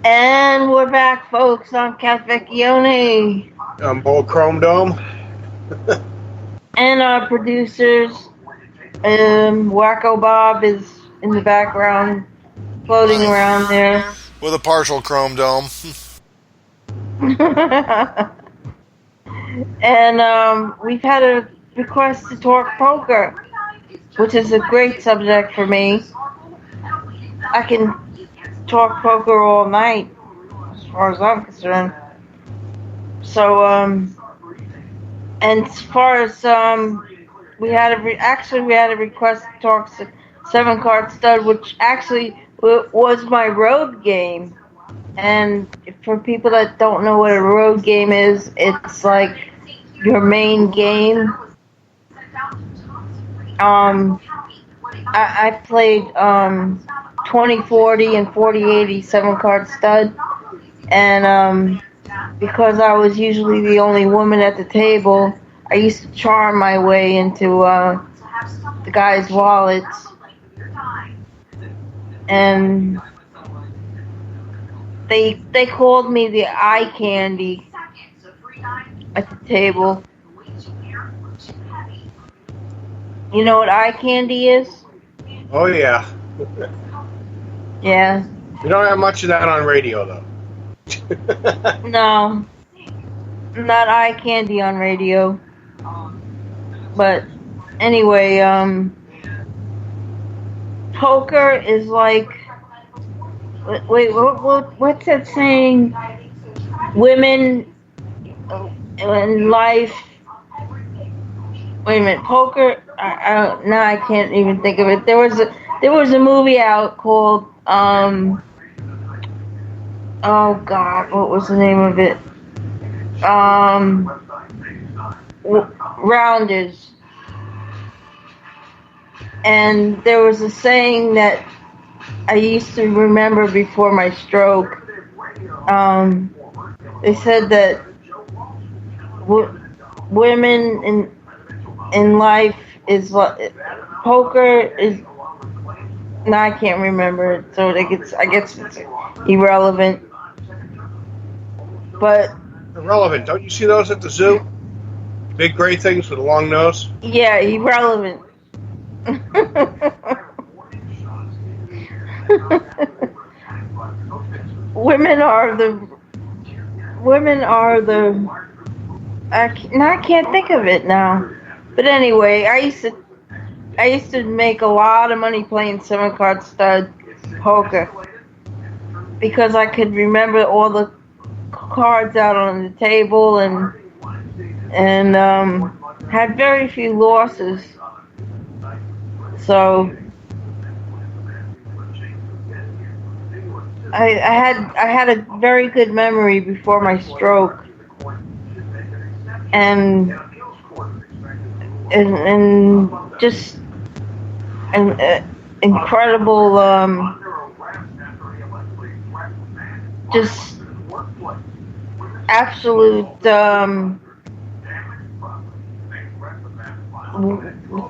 A: And we're back, folks, on Cat Vecchione.
B: Old Chrome Dome.
A: And our producers, Wacko Bob is in the background, floating around there.
C: With a partial chrome dome.
A: And we've had a request to talk poker, which is a great subject for me. I can talk poker all night, as far as I'm concerned. So, and as far as we had a request to talk 7-card stud, which actually was my road game. And for people that don't know what a road game is, it's like your main game. I played 20-40 and 40-80 7-card stud, and because I was usually the only woman at the table, I used to charm my way into the guys' wallets, and they called me the eye candy at the table. You know what eye candy is?
B: Oh, yeah.
A: Yeah.
B: We don't have much of that on radio, though.
A: No, not eye candy on radio. But anyway, poker is like, wait, what's that saying? Women in life. Wait a minute, poker. I don't. Now I can't even think of it. There was a movie out called Oh God, what was the name of it? Rounders. And there was a saying that I used to remember before my stroke. They said that women in life is what poker is. No, I can't remember it, so I guess it's irrelevant. But
B: irrelevant. Don't you see those at the zoo? Big gray things with a long nose.
A: Yeah, irrelevant. Women are the. I can't think of it now. But anyway, I used to make a lot of money playing 7-card stud poker because I could remember all the cards out on the table and had very few losses. So I had a very good memory before my stroke, and just an incredible just absolute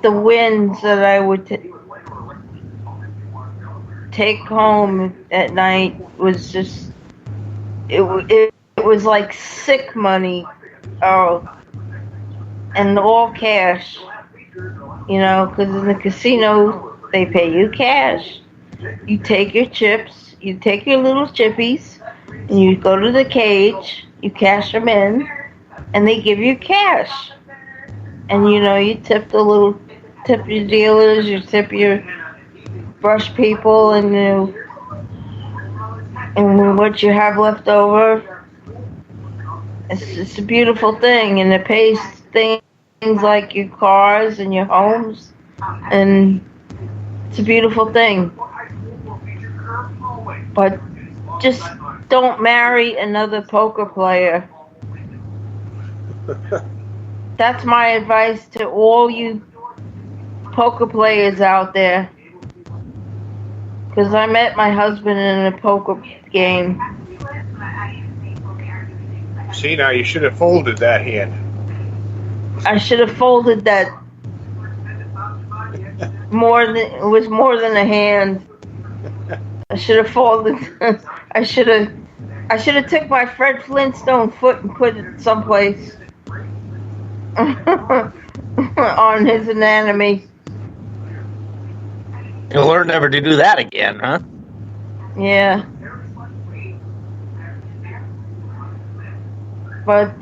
A: the wins that I would take home at night was just it was like sick money, and all cash, because in the casino they pay you cash. You take your chips, you take your little chippies, and you go to the cage, you cash them in, and they give you cash. And you tip your dealers, you tip your brush people, and what you have left over. It's a beautiful thing, and it pays things like your cars and your homes, and it's a beautiful thing. But just don't marry another poker player. That's my advice to all you poker players out there. Because I met my husband in a poker game.
B: See, now you should have folded that hand.
A: I should have folded that it was more than a hand. I should have folded. I should have took my Fred Flintstone foot and put it someplace on his anatomy.
D: You'll learn never to do that again, huh?
A: Yeah. But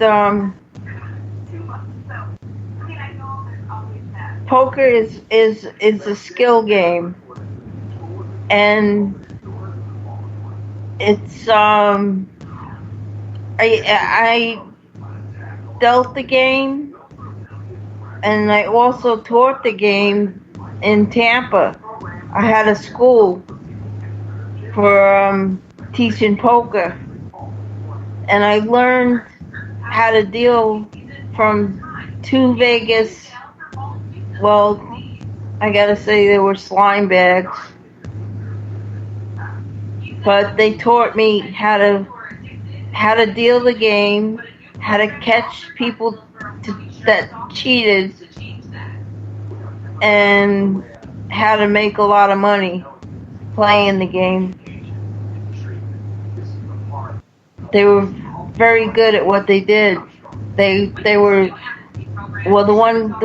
A: poker is a skill game, and it's I dealt the game, and I also taught the game in Tampa. I had a school for teaching poker, and I learned how to deal from 2 Vegas. Well, I gotta say they were slime bags, but they taught me how to deal the game, how to catch people that cheated, and how to make a lot of money playing the game. They were very good at what they did. They were, well, the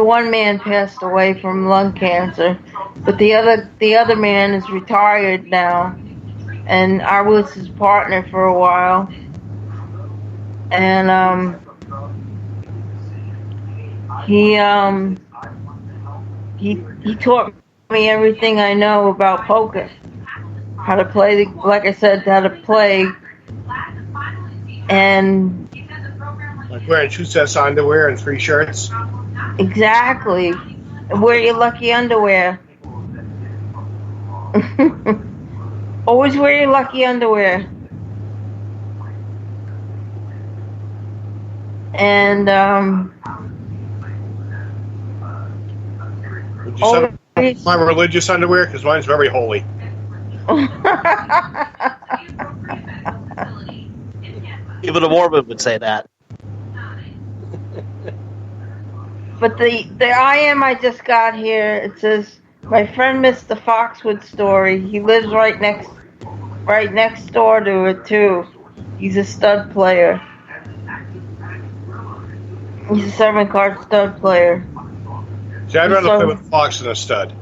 A: one man passed away from lung cancer, but the other man is retired now, and I was his partner for a while. And he taught me everything I know about poker. How to play, like I said, how to play. And
B: Like wearing 2 sets of underwear and 3 shirts.
A: exactly. Wear your lucky underwear. Always wear your lucky underwear. And
B: Would you send my religious underwear? Because mine's very holy.
D: Even a Mormon would say that.
A: But the IM I just got here, it says, my friend missed the Foxwood story. He lives right next door to it too. He's a stud player. He's a 7-card stud player.
B: See, I'd rather play with a fox than a stud.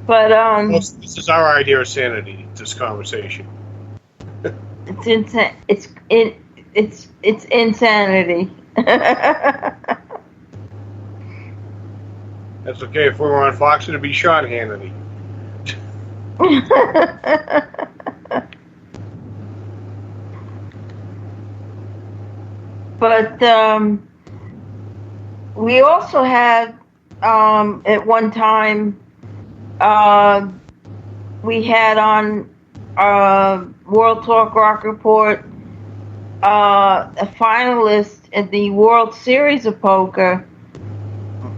A: But
B: this is our idea of sanity. This conversation.
A: It's insanity.
B: That's okay. If we were on Fox, it'd be Sean Hannity.
A: But we also had at one time we had on World Talk Rock Report a finalist in the World Series of Poker.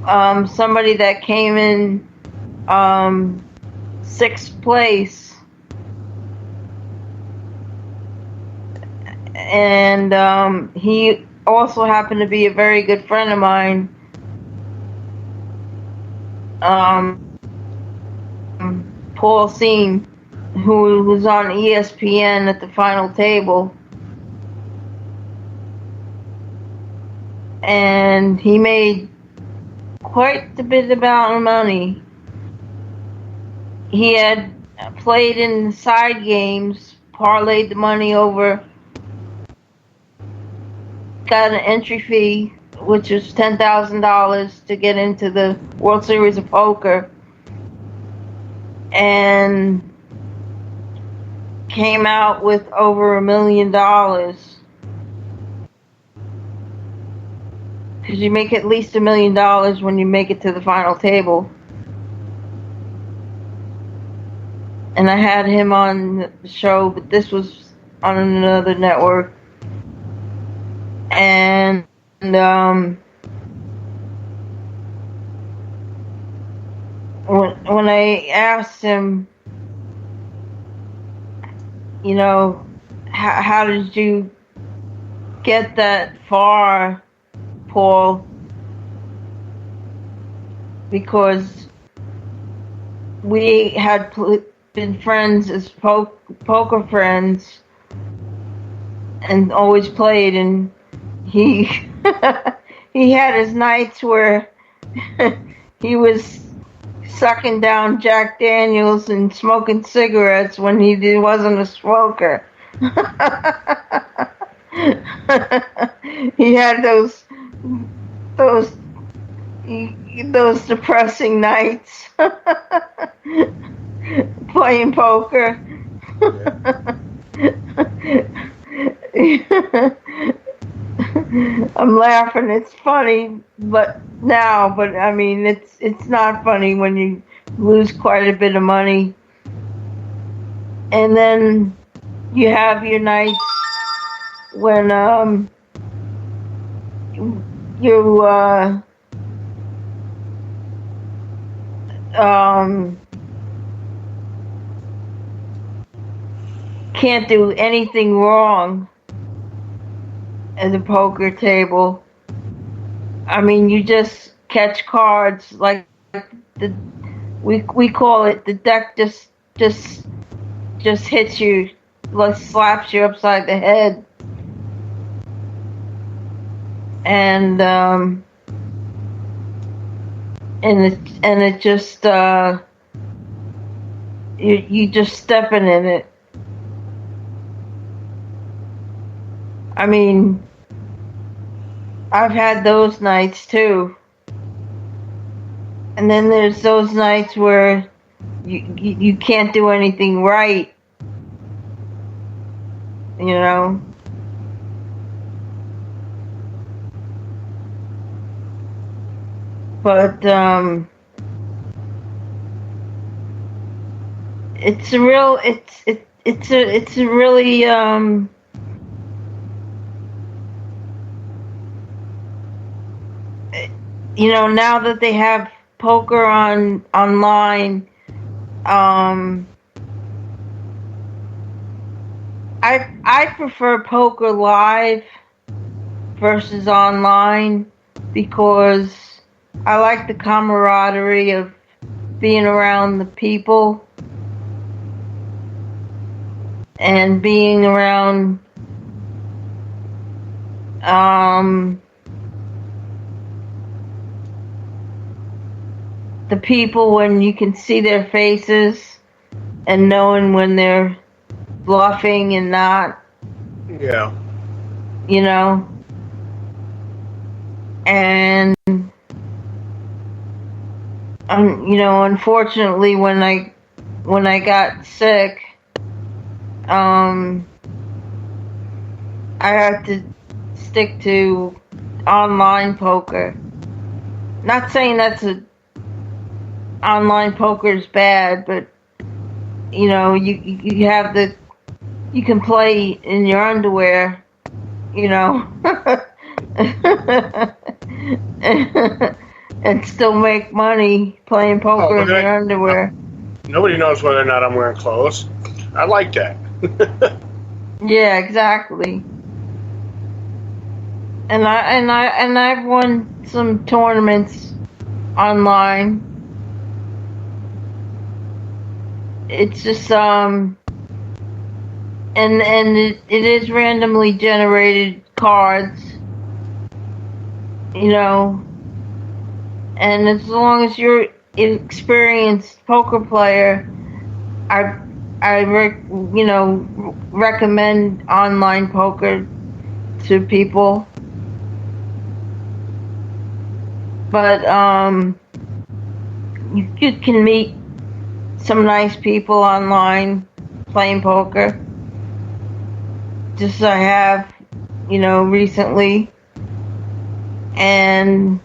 A: Somebody that came in 6th place, and he also happened to be a very good friend of mine. Paul Seam, who was on ESPN at the final table. And he made quite a bit amount of money. He had played in side games, parlayed the money over, got an entry fee, which was $10,000 to get into the World Series of Poker, and came out with over $1 million. Because you make at least $1 million when you make it to the final table. And I had him on the show, but this was on another network. And when I asked him, you know, how did you get that far, Paul? Because we had been friends as poker friends and always played, and he he had his nights where he was sucking down Jack Daniels and smoking cigarettes when he wasn't a smoker. He had those depressing nights playing poker. I'm laughing. It's funny, but I mean, it's not funny when you lose quite a bit of money, and then you have your nights when you can't do anything wrong at the poker table. I mean, you just catch cards like we call it, the deck just hits you, like slaps you upside the head. And it just you just stepping in it. I mean, I've had those nights too. And then there's those nights where you can't do anything right. You know? But it's a real it's a really you know, now that they have poker online, I prefer poker live versus online because I like the camaraderie of being around the people and being around the people when you can see their faces and knowing when they're bluffing and not.
B: Yeah.
A: You know? And you know, unfortunately when I got sick, I had to stick to online poker. Not saying online poker is bad, but you know, you have you can play in your underwear, you know, and still make money playing poker in your underwear.
B: Nobody knows whether or not I'm wearing clothes. I like that.
A: Yeah, exactly. And I've won some tournaments online. It's just and it is randomly generated cards, you know, and as long as you're an experienced poker player, I recommend online poker to people. But you can meet some nice people online playing poker. Just as I have, you know, recently. And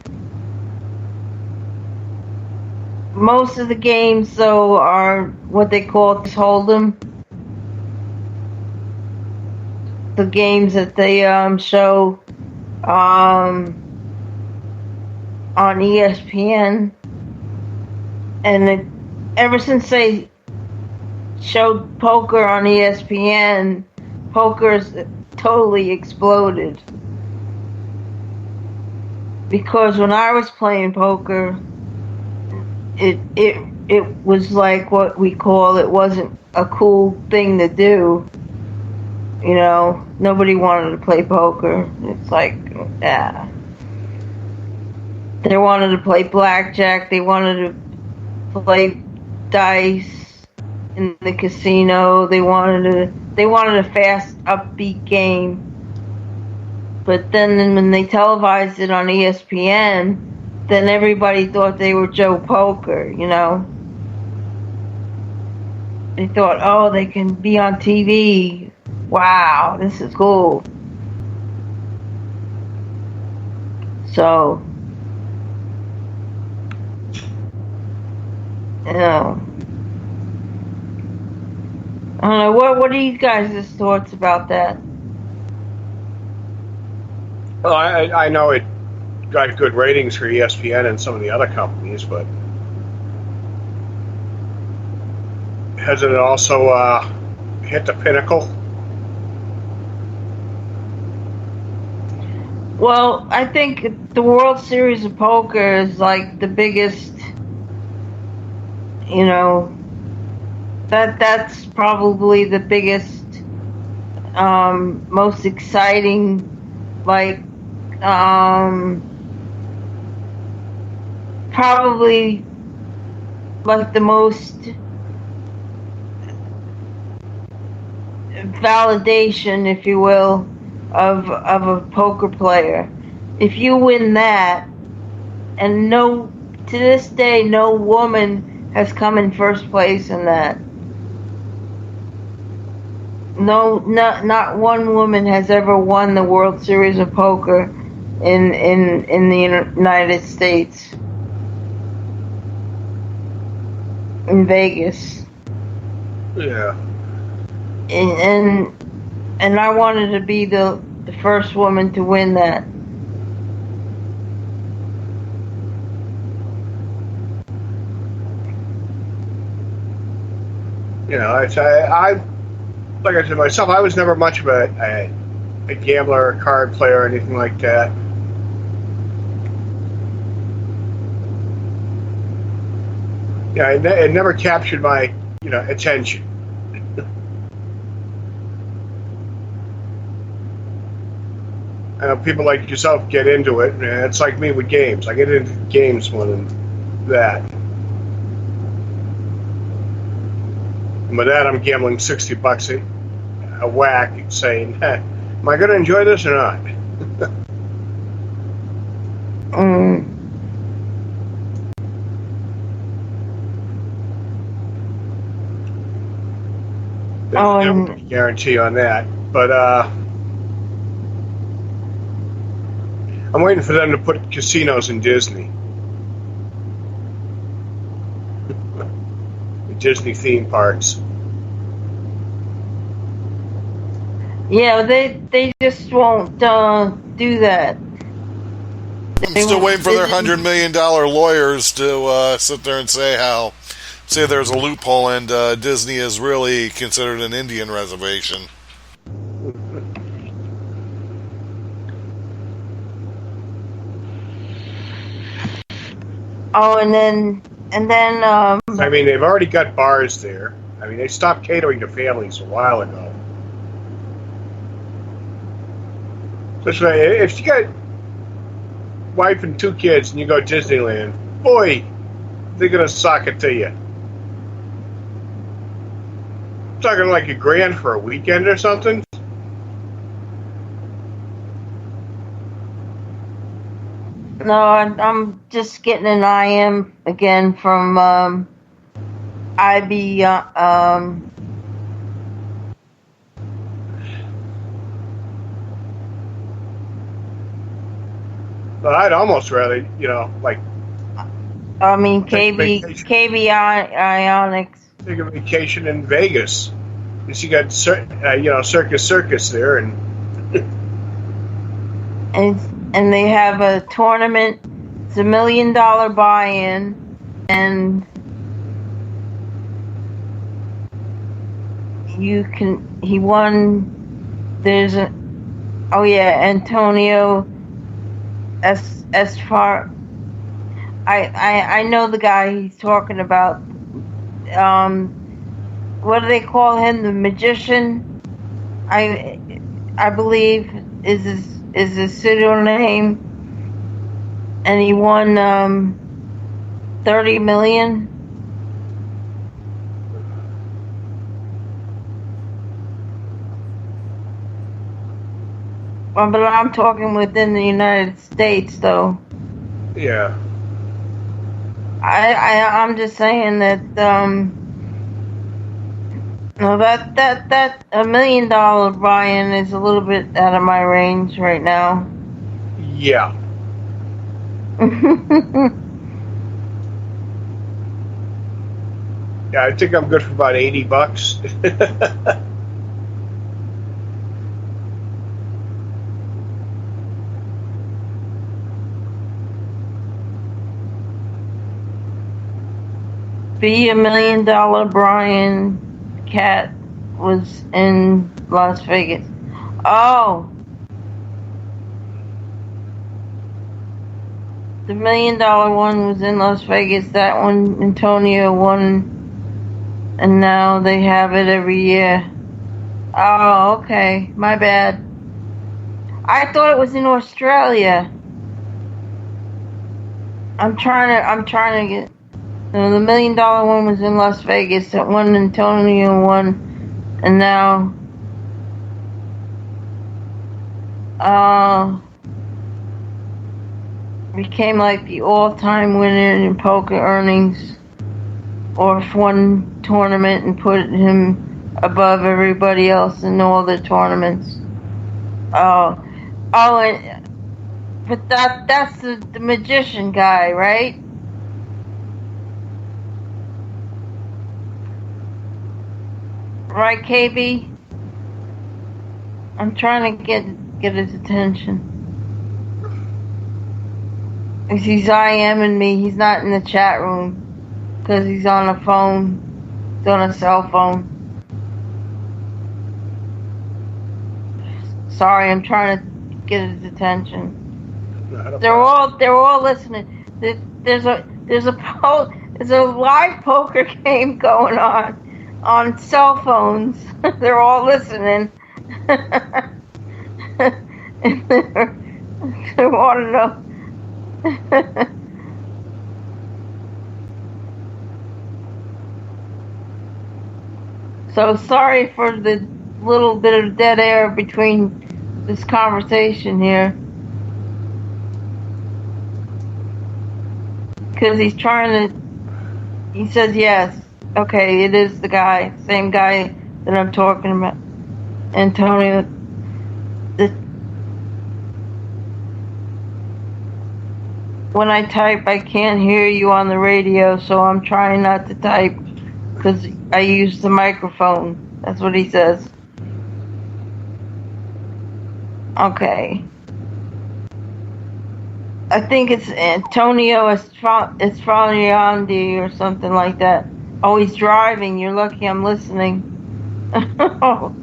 A: most of the games, though, are what they call Hold'em. The games that they show on ESPN. And ever since they showed poker on ESPN, poker's totally exploded. Because when I was playing poker, it was like what we call, it wasn't a cool thing to do. You know, nobody wanted to play poker. It's like, yeah. They wanted to play blackjack. They wanted to play dice in the casino. They wanted a fast, upbeat game. But then when they televised it on ESPN, then everybody thought they were Joe Poker, you know. They thought, oh, they can be on TV. Wow, this is cool. So, you know, I don't know, what are you guys' thoughts about that?
B: Well, I know it got good ratings for ESPN and some of the other companies, but hasn't it also hit the pinnacle?
A: Well, I think the World Series of Poker is like the biggest, you know, that's probably the biggest, most exciting, like, probably like the most validation, if you will, of a poker player. If you win that, and to this day, no woman has come in first place in that. No, not one woman has ever won the World Series of Poker in the United States, in Vegas.
B: Yeah.
A: And I wanted to be the first woman to win that.
B: You know, I like I said myself, I was never much of a gambler, a card player, or anything like that. Yeah, it never captured my, attention. I know people like yourself get into it. It's like me with games. I get into games more than that. And with that, I'm gambling $60 a whack, saying, "Am I going to enjoy this or not?" There's no guarantee on that, but I'm waiting for them to put casinos in Disney. Disney theme parks.
A: Yeah, they just won't do that.
C: I'm still waiting for their $100 million lawyers to sit there and say there's a loophole and Disney is really considered an Indian reservation.
A: Oh, and then. I
B: mean, they've already got bars there. I mean, they stopped catering to families a while ago. So if you got wife and 2 kids and you go to Disneyland, boy, they're gonna sock it to you. I'm talking like $1,000 for a weekend or something.
A: No, I'm just getting an IM again from IB.
B: But I'd almost rather, like.
A: I mean, KB Ionics.
B: Take a vacation in Vegas. You got, Circus there, and.
A: And they have a tournament. It's $1 million buy-in, and he won. There's Antonio Esfar. I know the guy he's talking about. What do they call him? The magician. I believe is his pseudonym, and he won $30 million. Well, but I'm talking within the United States, though.
B: Yeah.
A: I'm just saying that that $1 million buy-in is a little bit out of my range right now.
B: Yeah. Yeah, I think I'm good for about $80.
A: Be $1 million Brian Cat was in Las Vegas. Oh, the $1 million one was in Las Vegas. That one Antonio won, and now they have it every year. Oh, okay, my bad. I thought it was in Australia. I'm trying to get. The $1 million one was in Las Vegas. That one Antonio won, and now became like the all-time winner in poker earnings, or won tournament and put him above everybody else in all the tournaments. But that's the magician guy, right? Right, KB? I'm trying to get his attention. He's IMing me. He's not in the chat room because he's on a phone. He's on a cell phone. Sorry, I'm trying to get his attention. They're all listening. There's a live poker game going on cell phones. They're all listening. And they want to know. So sorry for the little bit of dead air between this conversation here. Because he's trying to, he says yes. Okay, it is the guy, same guy that I'm talking about. Antonio. When I type, I can't hear you on the radio, so I'm trying not to type because I use the microphone. That's what he says. Okay. I think it's Antonio Esfaliandi or something like that. Oh, he's driving. You're lucky I'm listening. Now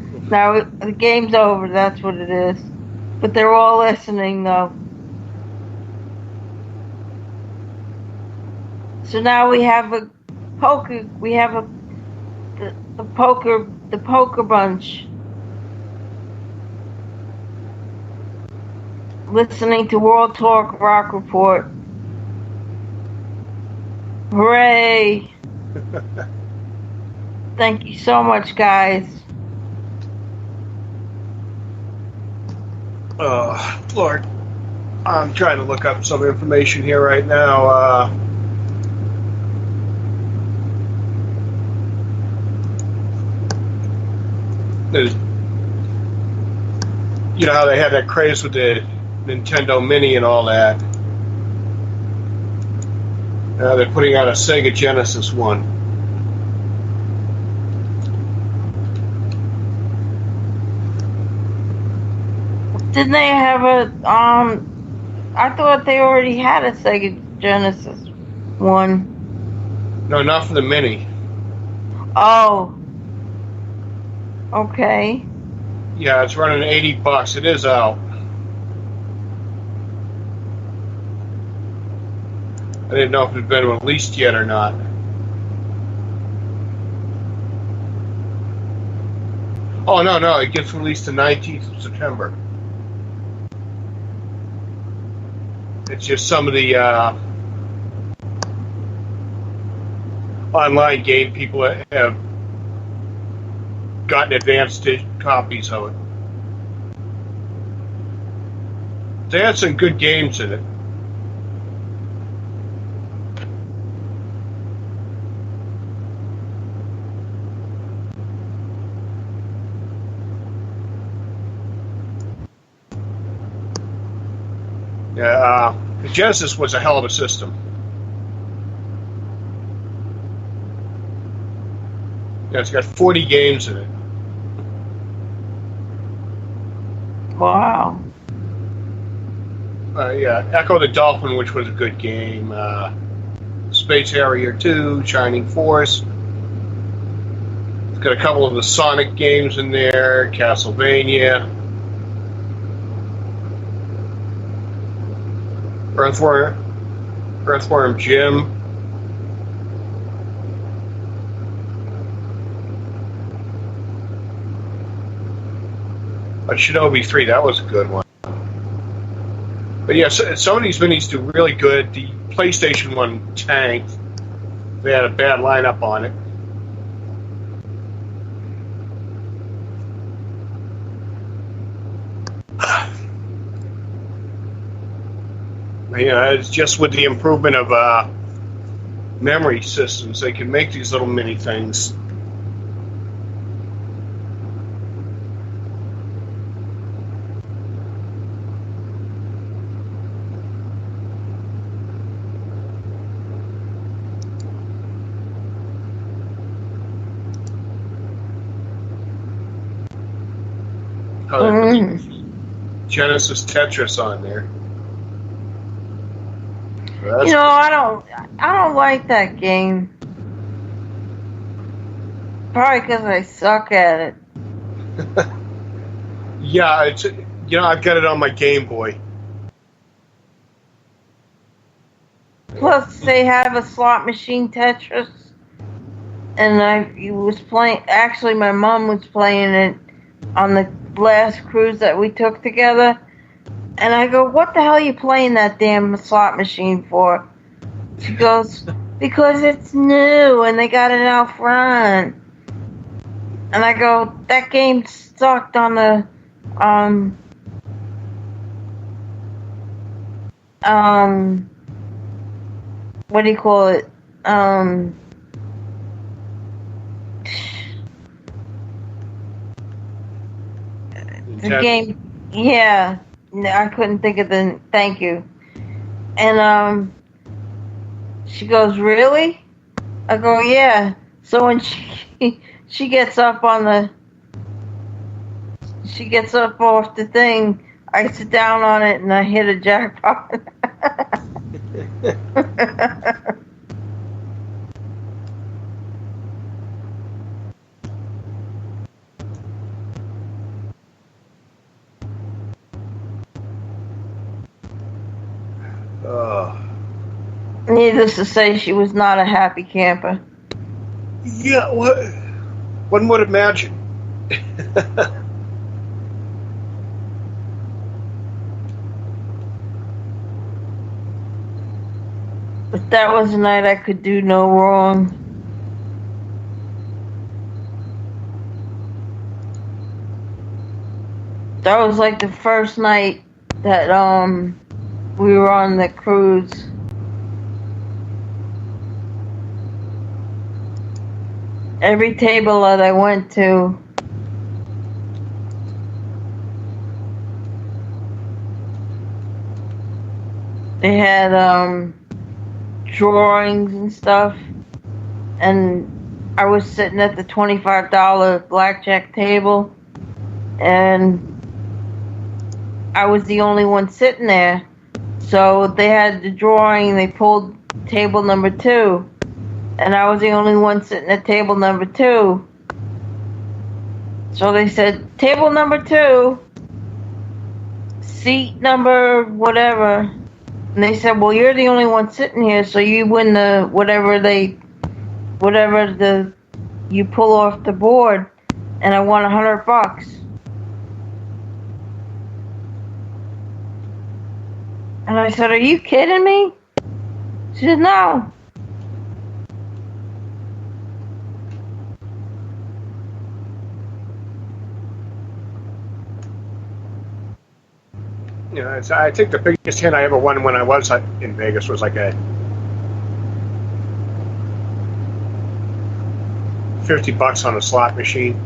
A: the game's over. That's what it is. But they're all listening, though. So now we have a poker. We have the poker bunch. Listening to World Talk Rock Report. Hooray! Thank you so much, guys.
B: Lord, I'm trying to look up some information here right now. There's, you know how they had that craze with the Nintendo Mini and all that. Now they're putting out a Sega Genesis one.
A: Didn't they have a I thought they already had a Sega Genesis one.
B: No, not for the Mini.
A: Oh. Okay.
B: Yeah, it's running $80. It is out. I didn't know if it had been released yet or not. Oh, no, it gets released the 19th of September. It's just some of the online game people have gotten advanced copies of it. They had some good games in it. Yeah, the Genesis was a hell of a system. Yeah, it's got 40 games in it.
A: Wow.
B: Yeah, Echo the Dolphin, which was a good game. Space Harrier 2, Shining Force. It's got a couple of the Sonic games in there, Castlevania. Earthworm Jim. Shinobi 3, that was a good one. But yeah, some of these minis do really good. The PlayStation one tanked. They had a bad lineup on it. Yeah, it's just with the improvement of memory systems, they can make these little mini things. Genesis Tetris on there.
A: You know, I don't like that game. Probably because I suck at it.
B: Yeah, it's I've got it on my Game Boy.
A: Plus, they have a slot machine Tetris, and I was playing. Actually, my mom was playing it on the last cruise that we took together. And I go, what the hell are you playing that damn slot machine for? She goes, because it's new and they got it out front. And I go, that game sucked on the, what do you call it? The game, yeah. No, I couldn't think of the thank you. And she goes, really? I go, yeah. So when she gets up off the thing, I sit down on it and I hit a jackpot. Needless to say, she was not a happy camper.
B: Yeah, one would imagine.
A: But that was a night I could do no wrong. That was like the first night that we were on the cruise. Every table that I went to, they had drawings and stuff, and I was sitting at the $25 blackjack table, and I was the only one sitting there. So they had the drawing, they pulled table number 2. And I was the only one sitting at table number 2. So they said, table number 2, seat number whatever. And they said, well, you're the only one sitting here, so you win the whatever you pull off the board. And I won $100. And I said, are you kidding me? She said, no.
B: You know, I think the biggest hit I ever won when I was in Vegas was like a $50 on a slot machine.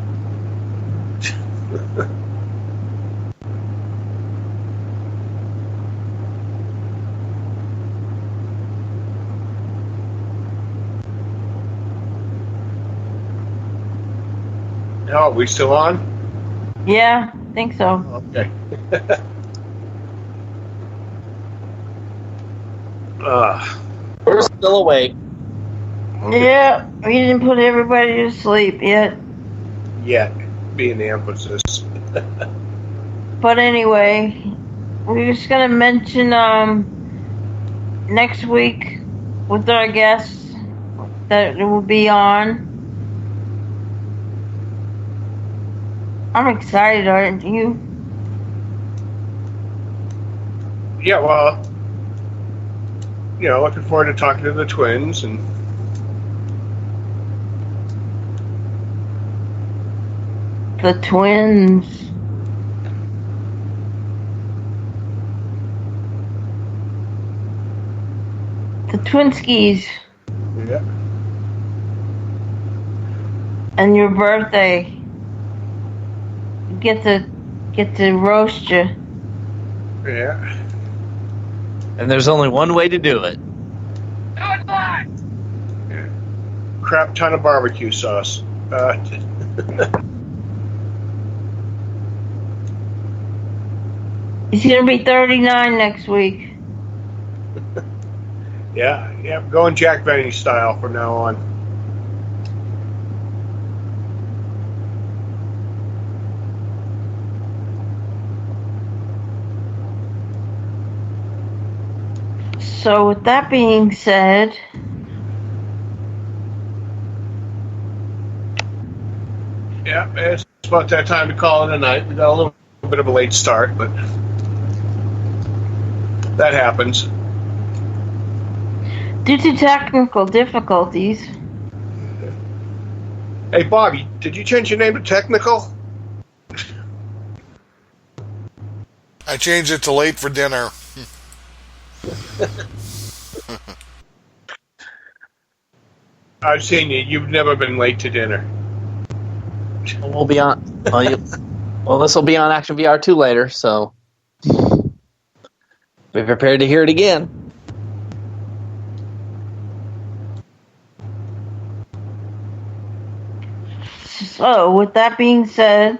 B: Oh, we still on?
A: Yeah, I think so.
B: Okay.
D: We're still awake.
A: Yeah, we didn't put everybody to sleep yet.
B: Yet, being the emphasis.
A: But anyway, we're just gonna mention next week with our guests that will be on. I'm excited, aren't you?
B: Yeah, well, looking forward to talking to the twins and.
A: The twins. The Twinskies.
B: Yeah.
A: And your birthday. Get to roast you.
B: Yeah.
D: And there's only one way to do it.
B: Yeah. Crap ton of barbecue sauce.
A: He's gonna be 39 next week.
B: Yeah, going Jack Benny style from now on.
A: So with that being said,
B: yeah, it's about that time to call it a night. We got a little bit of a late start, but that happens.
A: due to technical difficulties,
B: Hey, Bobby, did you change your name to Technical?
C: I changed it to late for dinner.
B: I've seen you. You've never been late to dinner.
D: We'll be on. Well, this will be on Action VR 2 later, so be prepared to hear it again.
A: so with that being said,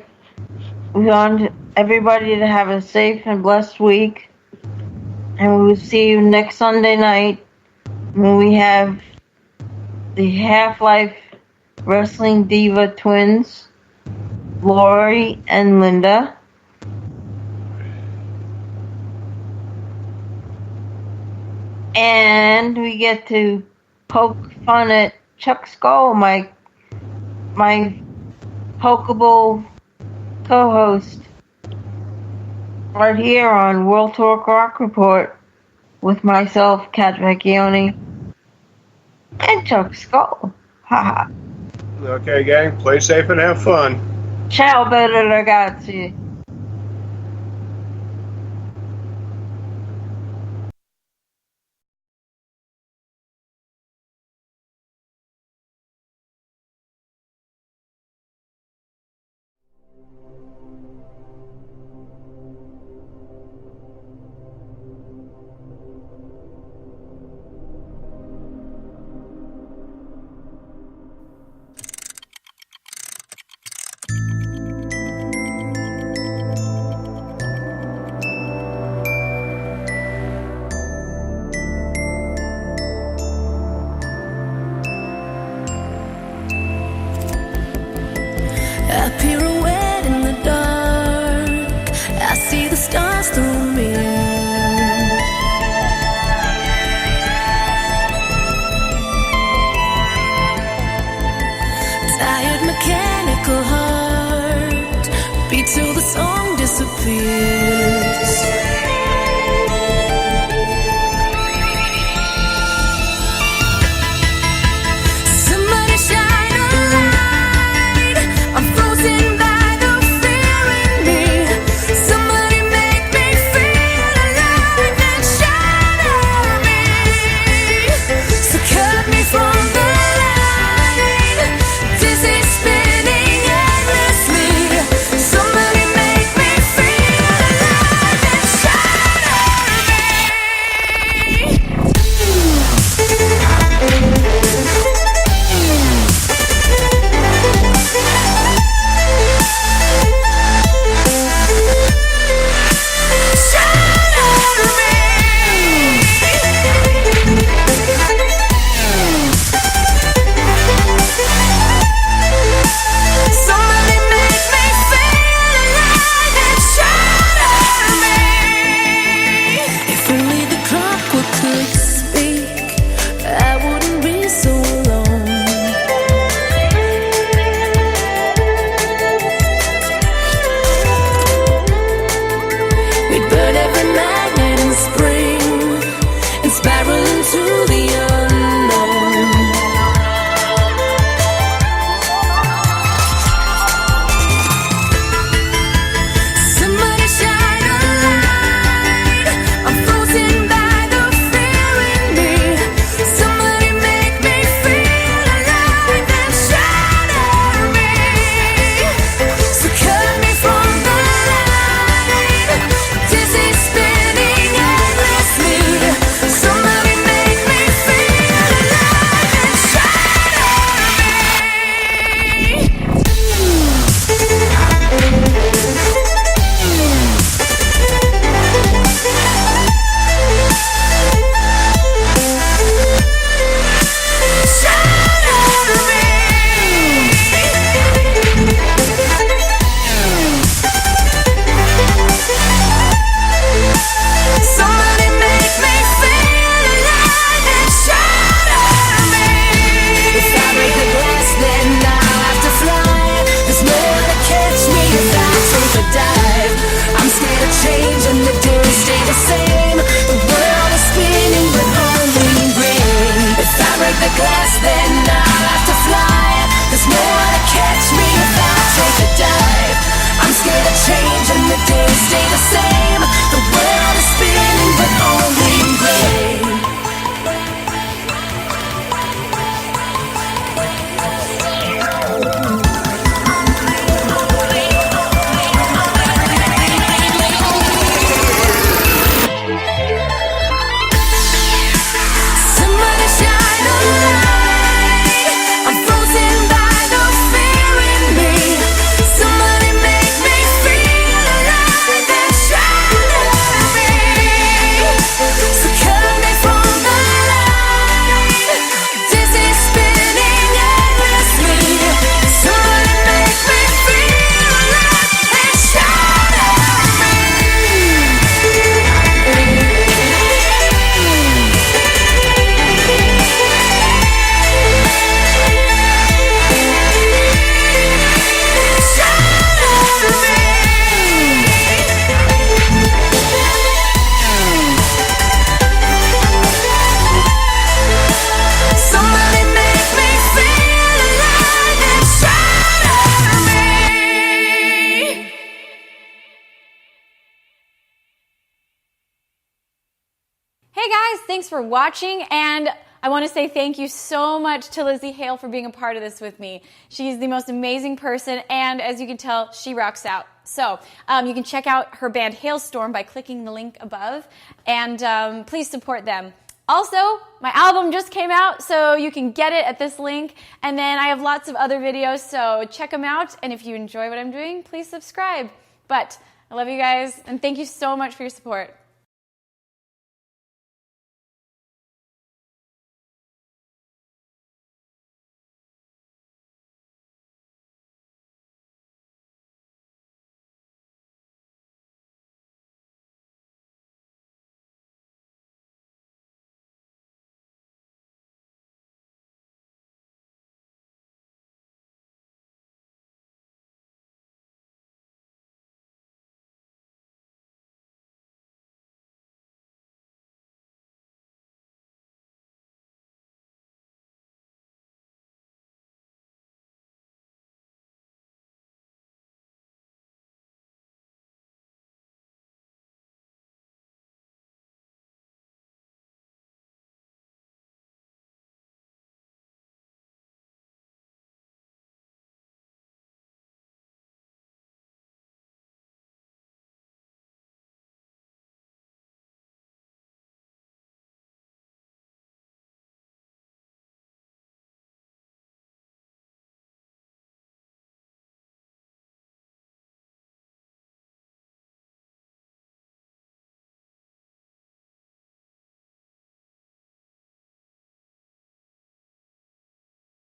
A: we want everybody to have a safe and blessed week, and we will see you next Sunday night when we have the Half-Life Wrestling Diva twins, Lori and Linda. And we get to poke fun at Chuck Skull, my pokeable co-host, right here on World Talk Rock Report with myself, Kat Vecchione, and Chuck Skull. Haha.
B: Okay, gang, play safe and have fun.
A: Ciao, bella ragazzi.
F: I pirouette in the dark. I see the stars through me. Tired mechanical heart beat till the song disappears. Somebody shine a light. I'm frozen by the fear in me. Somebody make me feel alive and shadow me. So cut me from the line. Dizzy spinning endlessly. Somebody make me feel alive.
M: thanks for watching, and I want to say thank you so much to Lizzie Hale for being a part of this with me. She's the most amazing person, and as you can tell, she rocks out. So you can check out her band Hailstorm by clicking the link above, and please support them. Also, my album just came out, so you can get it at this link, and then I have lots of other videos, so check them out, and if you enjoy what I'm doing, please subscribe. But I love you guys, and thank you so much for your support.